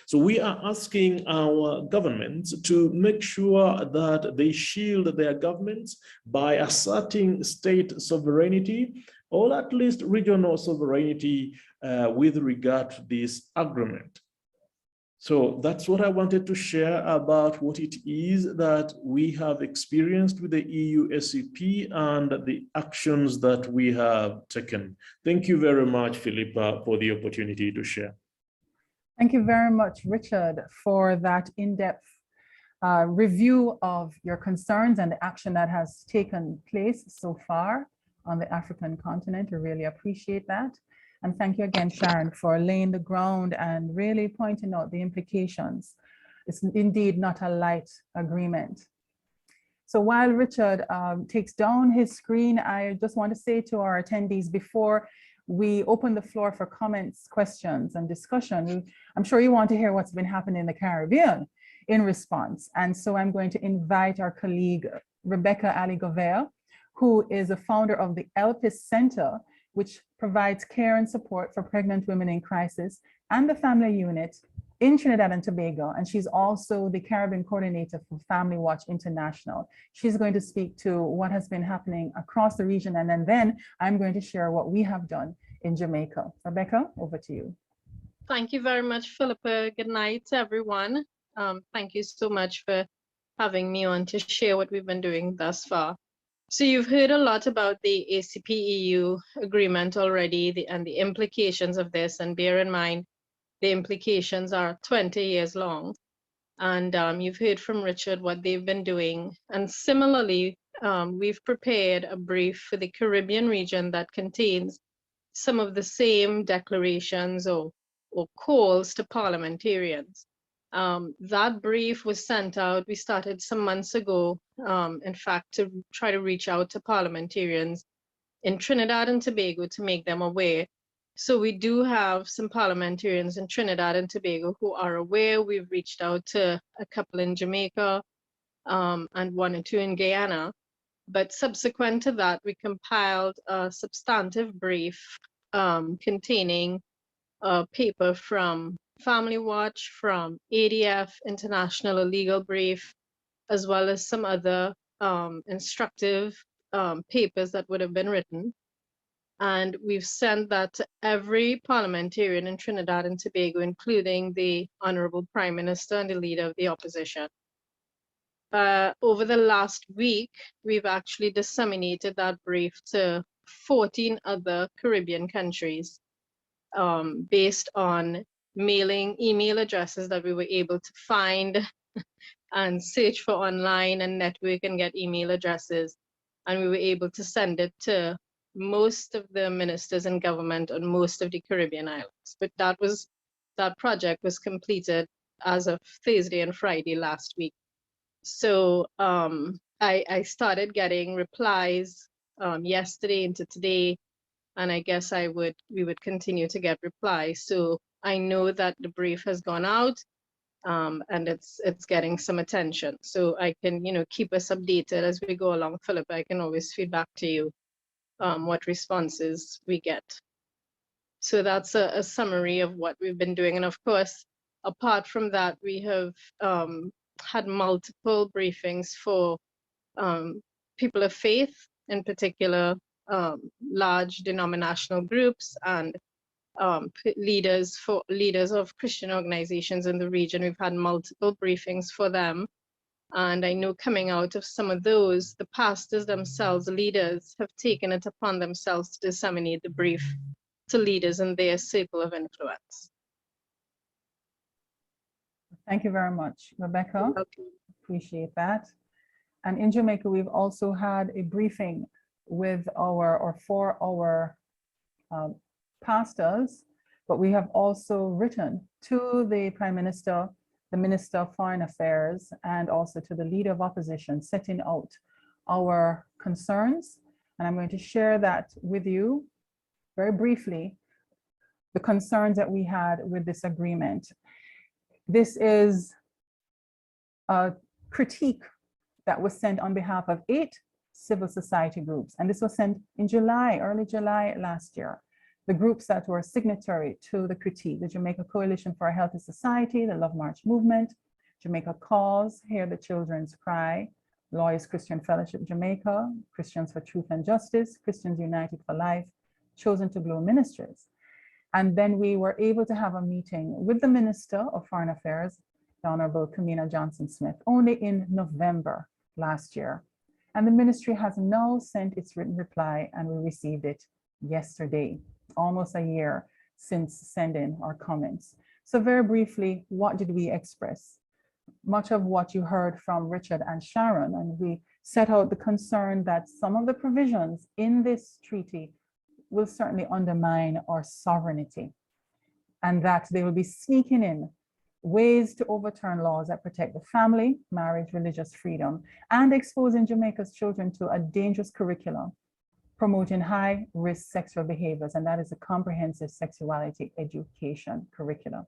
So we are asking our governments to make sure that they shield their governments by asserting state sovereignty, or at least regional sovereignty with regard to this agreement. So that's what I wanted to share about what it is that we have experienced with the EU ACP and the actions that we have taken. Thank you very much, Philippa, for the opportunity to share. Thank you very much, Richard, for that in-depth review of your concerns and the action that has taken place so far on the African continent. I really appreciate that. And thank you again, Sharon, for laying the ground and really pointing out the implications. It's indeed not a light agreement. So while Richard takes down his screen, I just want to say to our attendees before we open the floor for comments, questions, and discussion, I'm sure you want to hear what's been happening in the Caribbean. in response. And so I'm going to invite our colleague, Rebecca Ali-Govea, who is a founder of the ELPIS Center, which provides care and support for pregnant women in crisis, and the family unit in Trinidad and Tobago. And she's also the Caribbean coordinator for Family Watch International. She's going to speak to what has been happening across the region. And then I'm going to share what we have done in Jamaica. Rebecca, over to you. Thank you very much, Philippa. Good night, everyone. Thank you so much for having me on to share what we've been doing thus far. So you've heard a lot about the ACP-EU agreement already and the implications of this, and bear in mind, the implications are 20 years long. And you've heard from Richard what they've been doing. And similarly, we've prepared a brief for the Caribbean region that contains some of the same declarations or calls to parliamentarians. That brief was sent out. We started some months ago, in fact, to try to reach out to parliamentarians in Trinidad and Tobago to make them aware. So we do have some parliamentarians in Trinidad and Tobago who are aware. We've reached out to a couple in Jamaica and one or two in Guyana. But subsequent to that, we compiled a substantive brief containing a paper from Family Watch, from ADF, International Legal Brief, as well as some other instructive papers that would have been written. And we've sent that to every parliamentarian in Trinidad and Tobago, including the Honorable Prime Minister and the Leader of the Opposition. Over the last week, we've actually disseminated that brief to 14 other Caribbean countries based on email addresses that we were able to find and search for online and network and get email addresses. And we were able to send it to most of the ministers in government on most of the Caribbean islands. But that project was completed as of Thursday and Friday last week. So I started getting replies yesterday into today, and I guess we would continue to get replies. So I know that the brief has gone out and it's getting some attention. So I can keep us updated as we go along. Philip, I can always feed back to you what responses we get. So that's a summary of what we've been doing. And of course, apart from that, we have had multiple briefings for people of faith, in particular, large denominational groups and leaders of Christian organizations in the region. We've had multiple briefings for them. And I know coming out of some of those, the pastors themselves, leaders, have taken it upon themselves to disseminate the brief to leaders in their circle of influence. Thank you very much, Rebecca. Appreciate that. And in Jamaica, we've also had a briefing with for our pastors, but we have also written to the Prime Minister, the Minister of Foreign Affairs, and also to the Leader of Opposition, setting out our concerns. And I'm going to share that with you very briefly, the concerns that we had with this agreement. This is a critique that was sent on behalf of 8 civil society groups. And this was sent in July, early July last year. The groups that were signatory to the critique: the Jamaica Coalition for a Healthy Society, the Love March Movement, Jamaica Cause, Hear the Children's Cry, Lawyers Christian Fellowship Jamaica, Christians for Truth and Justice, Christians United for Life, Chosen to Glow Ministries. And then we were able to have a meeting with the Minister of Foreign Affairs, the Honorable Kamina Johnson-Smith, only in November last year. And the ministry has now sent its written reply, and we received it yesterday, almost a year since sending our comments. So very briefly, what did we express? Much of what you heard from Richard and Sharon, and we set out the concern that some of the provisions in this treaty will certainly undermine our sovereignty, and that they will be sneaking in ways to overturn laws that protect the family, marriage, religious freedom, and exposing Jamaica's children to a dangerous curriculum promoting high-risk sexual behaviors, and that is a comprehensive sexuality education curriculum.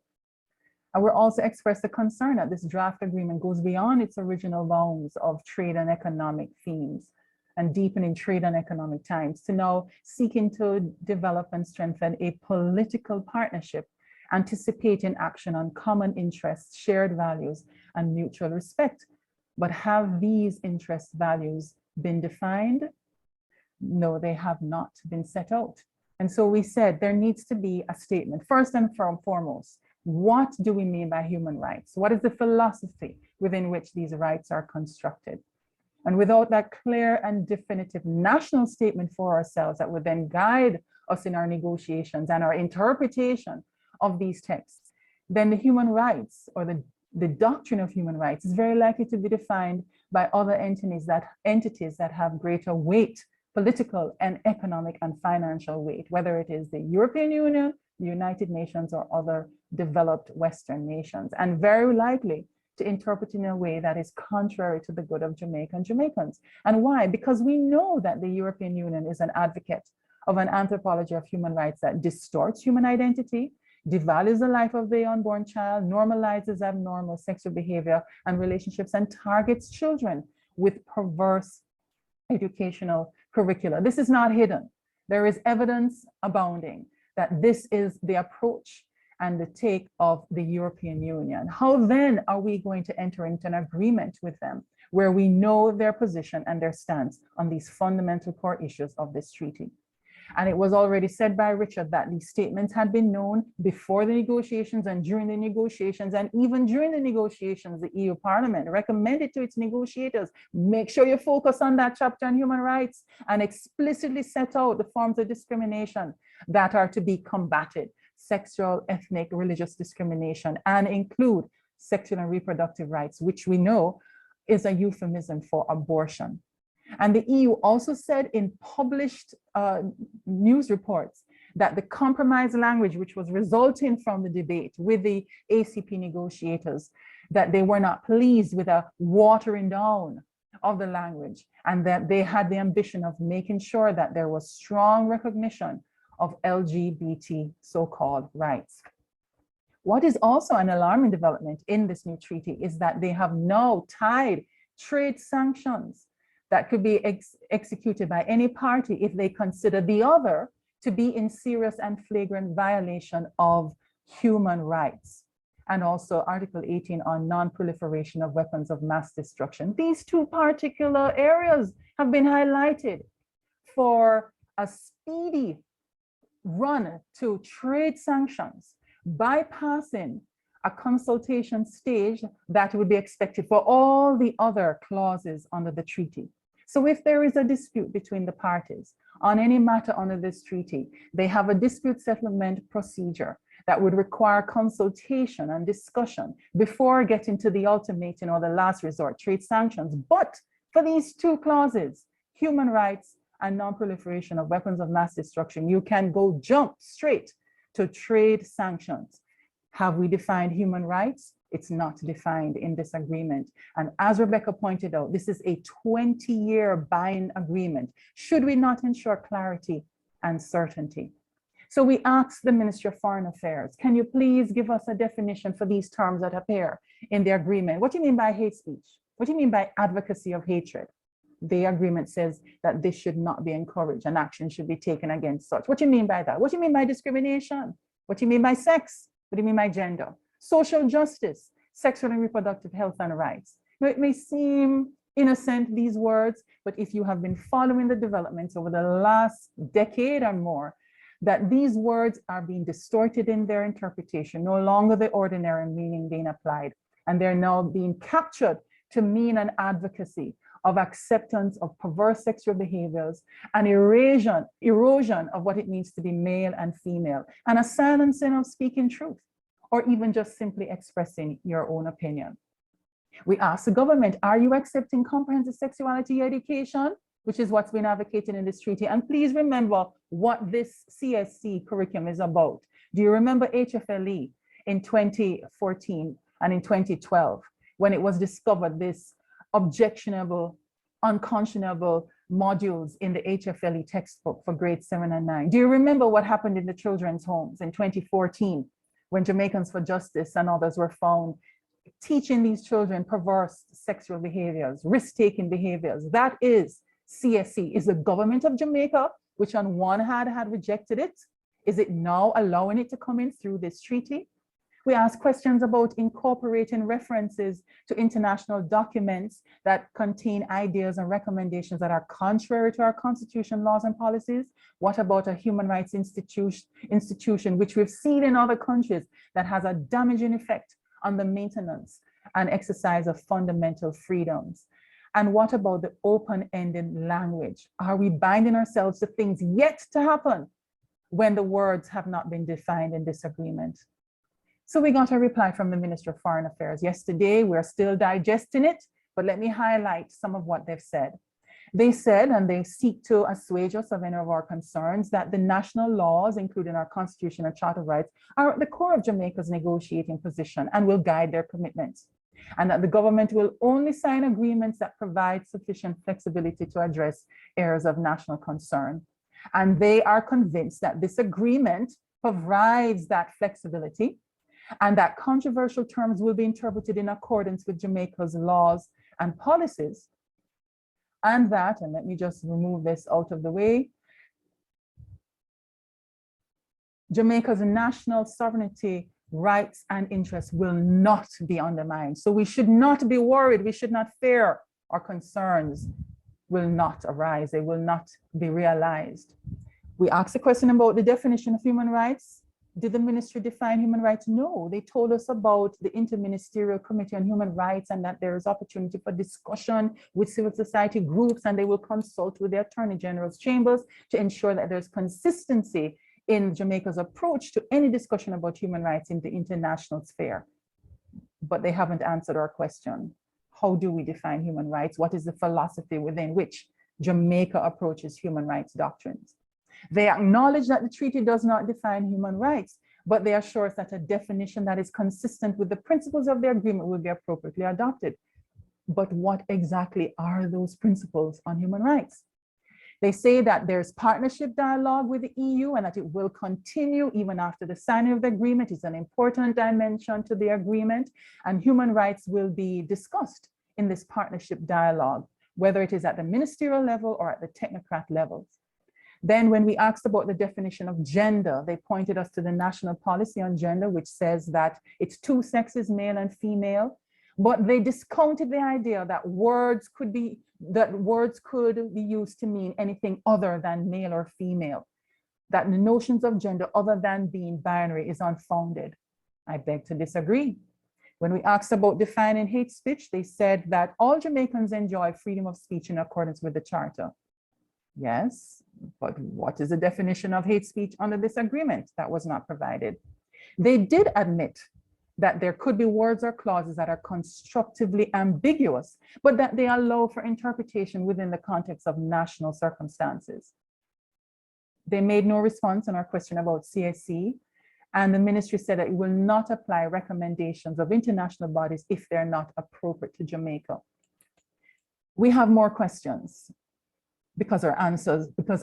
And we're also expressed a concern that this draft agreement goes beyond its original bounds of trade and economic themes and deepening trade and economic ties to now seeking to develop and strengthen a political partnership, anticipating action on common interests, shared values, and mutual respect. But have these interest values been defined? No, they have not been set out. And so we said there needs to be a statement. First and foremost, what do we mean by human rights? What is the philosophy within which these rights are constructed? And without that clear and definitive national statement for ourselves that would then guide us in our negotiations and our interpretation of these texts, then the human rights or the doctrine of human rights is very likely to be defined by other entities that have greater weight, political and economic and financial weight, whether it is the European Union, the United Nations, or other developed Western nations, and very likely to interpret in a way that is contrary to the good of Jamaica and Jamaicans. And why? Because we know that the European Union is an advocate of an anthropology of human rights that distorts human identity, devalues the life of the unborn child, normalizes abnormal sexual behavior and relationships, and targets children with perverse educational curricula. This is not hidden. There is evidence abounding that this is the approach and the take of the European Union. How then are we going to enter into an agreement with them where we know their position and their stance on these fundamental core issues of this treaty? And it was already said by Richard that these statements had been known before the negotiations and during the negotiations, and even during the negotiations, the EU Parliament recommended to its negotiators, make sure you focus on that chapter on human rights and explicitly set out the forms of discrimination that are to be combated, sexual, ethnic, religious discrimination, and include sexual and reproductive rights, which we know is a euphemism for abortion. And the EU also said in published news reports that the compromise language, which was resulting from the debate with the ACP negotiators, that they were not pleased with a watering down of the language, and that they had the ambition of making sure that there was strong recognition of LGBT so-called rights. What is also an alarming development in this new treaty is that they have now tied trade sanctions that could be executed by any party if they consider the other to be in serious and flagrant violation of human rights. And also Article 18 on non-proliferation of weapons of mass destruction. These two particular areas have been highlighted for a speedy run to trade sanctions, bypassing a consultation stage that would be expected for all the other clauses under the treaty. So if there is a dispute between the parties on any matter under this treaty, they have a dispute settlement procedure that would require consultation and discussion before getting to the ultimatum or the last resort, trade sanctions. But for these two clauses, human rights and non-proliferation of weapons of mass destruction, you can go jump straight to trade sanctions. Have we defined human rights? It's not defined in this agreement. And as Rebecca pointed out, this is a 20-year binding agreement. Should we not ensure clarity and certainty? So we asked the Ministry of Foreign Affairs, can you please give us a definition for these terms that appear in the agreement? What do you mean by hate speech? What do you mean by advocacy of hatred? The agreement says that this should not be encouraged and action should be taken against such. What do you mean by that? What do you mean by discrimination? What do you mean by sex? What do you mean by gender? Social justice, sexual and reproductive health and rights. Now, it may seem innocent, these words, but if you have been following the developments over the last decade or more, that these words are being distorted in their interpretation, no longer the ordinary meaning being applied, and they're now being captured to mean an advocacy of acceptance of perverse sexual behaviors, and erosion of what it means to be male and female, and a silencing of speaking truth, or even just simply expressing your own opinion. We asked the government, are you accepting comprehensive sexuality education, which is what's been advocated in this treaty? And please remember what this CSC curriculum is about. Do you remember HFLE in 2014 and in 2012, when it was discovered this objectionable, unconscionable modules in the HFLE textbook for grades 7 and 9? Do you remember what happened in the children's homes in 2014, when Jamaicans for Justice and others were found teaching these children perverse sexual behaviors, risk-taking behaviors. That is CSE. Is the government of Jamaica, which on one hand had rejected it, is it now allowing it to come in through this treaty? We ask questions about incorporating references to international documents that contain ideas and recommendations that are contrary to our constitution, laws, and policies. What about a human rights institution, which we've seen in other countries, that has a damaging effect on the maintenance and exercise of fundamental freedoms? And what about the open-ended language? Are we binding ourselves to things yet to happen when the words have not been defined in this agreement? So we got a reply from the Minister of Foreign Affairs yesterday. We're still digesting it, but let me highlight some of what they've said. They said, and they seek to assuage us of any of our concerns, that the national laws, including our Constitution and Charter of Rights, are at the core of Jamaica's negotiating position and will guide their commitments, and that the government will only sign agreements that provide sufficient flexibility to address areas of national concern. And they are convinced that this agreement provides that flexibility, and that controversial terms will be interpreted in accordance with Jamaica's laws and policies. And that, and let me just remove this out of the way, Jamaica's national sovereignty, rights, and interests will not be undermined. So we should not be worried, we should not fear. Our concerns will not arise, they will not be realized. We asked a question about the definition of human rights. Did the ministry define human rights? No, they told us about the Interministerial Committee on Human Rights and that there is opportunity for discussion with civil society groups, and they will consult with the Attorney General's chambers to ensure that there's consistency in Jamaica's approach to any discussion about human rights in the international sphere. But they haven't answered our question. How do we define human rights? What is the philosophy within which Jamaica approaches human rights doctrines? They acknowledge that the treaty does not define human rights, but they assure us that a definition that is consistent with the principles of the agreement will be appropriately adopted. But what exactly are those principles on human rights? They say that there's partnership dialogue with the EU and that it will continue even after the signing of the agreement. It's an important dimension to the agreement, and human rights will be discussed in this partnership dialogue, whether it is at the ministerial level or at the technocrat levels. Then when we asked about the definition of gender, they pointed us to the national policy on gender, which says that it's two sexes, male and female, but they discounted the idea that words could be used to mean anything other than male or female, that the notions of gender other than being binary is unfounded. I beg to disagree. When we asked about defining hate speech, they said that all Jamaicans enjoy freedom of speech in accordance with the Charter. Yes, but what is the definition of hate speech under this agreement? That was not provided. They did admit that there could be words or clauses that are constructively ambiguous, but that they allow for interpretation within the context of national circumstances. They made no response on our question about CSE, and the ministry said that it will not apply recommendations of international bodies if they're not appropriate to Jamaica. We have more questions because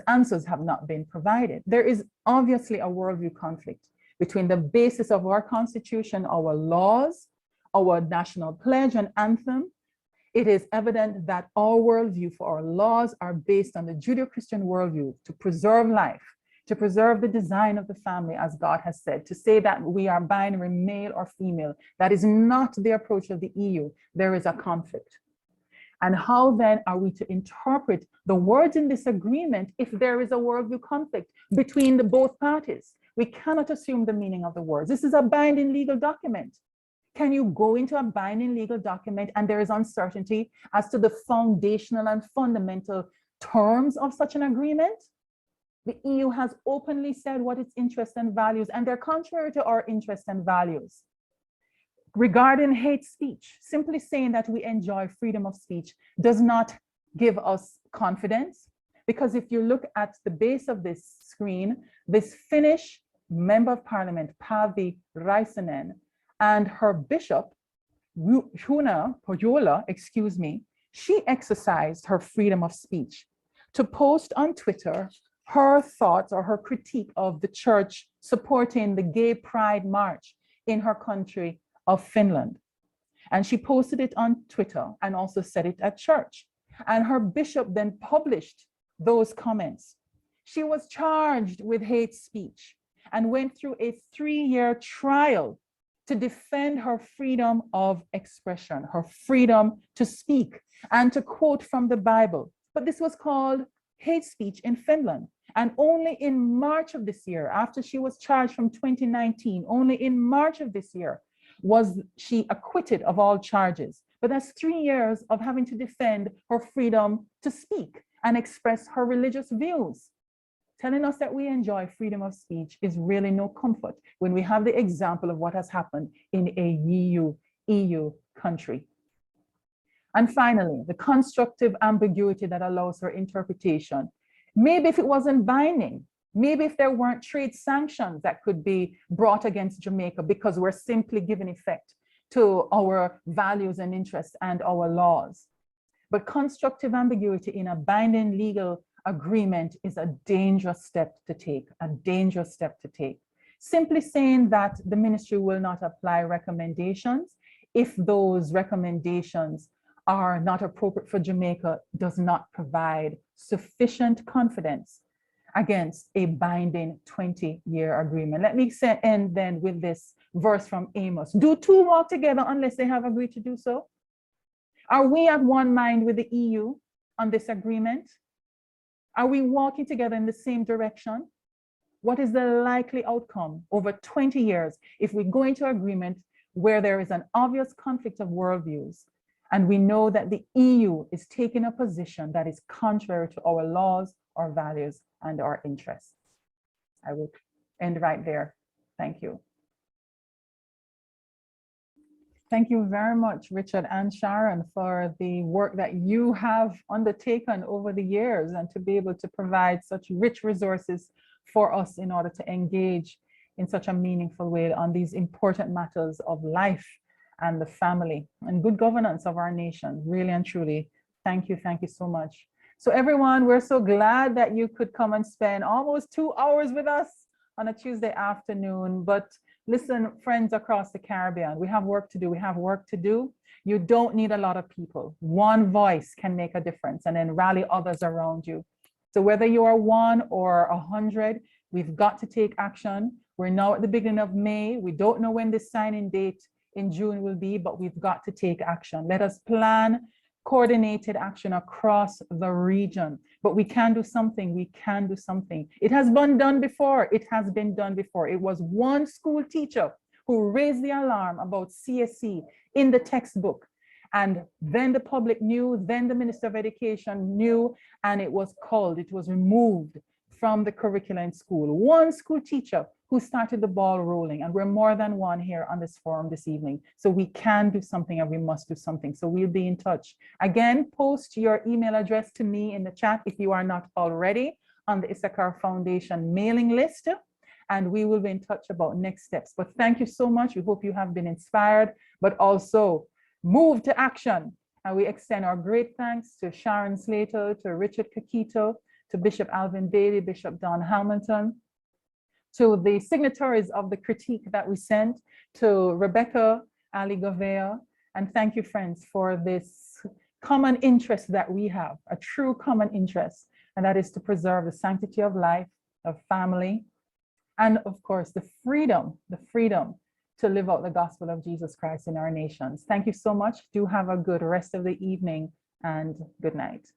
answers have not been provided. There is obviously a worldview conflict between the basis of our constitution, our laws, our national pledge and anthem. It is evident that our worldview for our laws are based on the Judeo-Christian worldview to preserve life, to preserve the design of the family, as God has said, to say that we are binary, male or female. That is not the approach of the EU. There is a conflict. And how then are we to interpret the words in this agreement if there is a worldview conflict between the both parties? We cannot assume the meaning of the words. This is a binding legal document. Can you go into a binding legal document and there is uncertainty as to the foundational and fundamental terms of such an agreement? The EU has openly said what its interests and values, and they're contrary to our interests and values. Regarding hate speech, simply saying that we enjoy freedom of speech does not give us confidence, because if you look at the base of this screen, this Finnish member of parliament, Päivi Räisänen, and her bishop, Juuna Pohjola, she exercised her freedom of speech to post on Twitter her thoughts or her critique of the church supporting the Gay Pride March in her country of Finland. And she posted it on Twitter and also said it at church. And her bishop then published those comments. She was charged with hate speech and went through a 3-year trial to defend her freedom of expression, her freedom to speak and to quote from the Bible. But this was called hate speech in Finland. And only in March of this year, after she was charged from 2019, only in March of this year was she acquitted of all charges. But that's 3 years of having to defend her freedom to speak and express her religious views. Telling us that we enjoy freedom of speech is really no comfort when we have the example of what has happened in a EU country. And finally, the constructive ambiguity that allows her interpretation. Maybe if it wasn't binding, maybe if there weren't trade sanctions that could be brought against Jamaica because we're simply giving effect to our values and interests and our laws. But constructive ambiguity in a binding legal agreement is a dangerous step to take, a dangerous step to take. Simply saying that the ministry will not apply recommendations if those recommendations are not appropriate for Jamaica does not provide sufficient confidence against a binding 20-year agreement. Let me end then with this verse from Amos. Do two walk together unless they have agreed to do so? Are we at one mind with the EU on this agreement? Are we walking together in the same direction? What is the likely outcome over 20 years if we go into agreement where there is an obvious conflict of worldviews and we know that the EU is taking a position that is contrary to our laws, our values, and our interests? I will end right there. Thank you. Thank you very much, Richard and Sharon, for the work that you have undertaken over the years and to be able to provide such rich resources for us in order to engage in such a meaningful way on these important matters of life and the family and good governance of our nation. Really and truly, thank you so much. So everyone, we're so glad that you could come and spend almost 2 hours with us on a Tuesday afternoon. But listen, friends across the Caribbean, we have work to do. We have work to do. You don't need a lot of people. One voice can make a difference, and then rally others around you. So whether you are 1 or 100, we've got to take action. We're now at the beginning of May. We don't know when the signing date in June will be, but we've got to take action. Let us plan coordinated action across the region. But we can do something. We can do something. It has been done before. It has been done before. It was one school teacher who raised the alarm about CSE in the textbook. And then the public knew, then the Minister of Education knew, and it was culled. It was removed from the curriculum in school. One school teacher who started the ball rolling, and we're more than one here on this forum this evening. So we can do something and we must do something. So we'll be in touch. Again, post your email address to me in the chat if you are not already on the Issachar Foundation mailing list, and we will be in touch about next steps. But thank you so much. We hope you have been inspired, but also move to action. And we extend our great thanks to Sharon Slater, to Richard Kakito, to Bishop Alvin Bailey, Bishop Don Hamilton, to the signatories of the critique that we sent, to Rebecca Ali Govea. And thank you, friends, for this common interest that we have, a true common interest, and that is to preserve the sanctity of life, of family, and of course, the freedom to live out the gospel of Jesus Christ in our nations. Thank you so much. Do have a good rest of the evening and good night.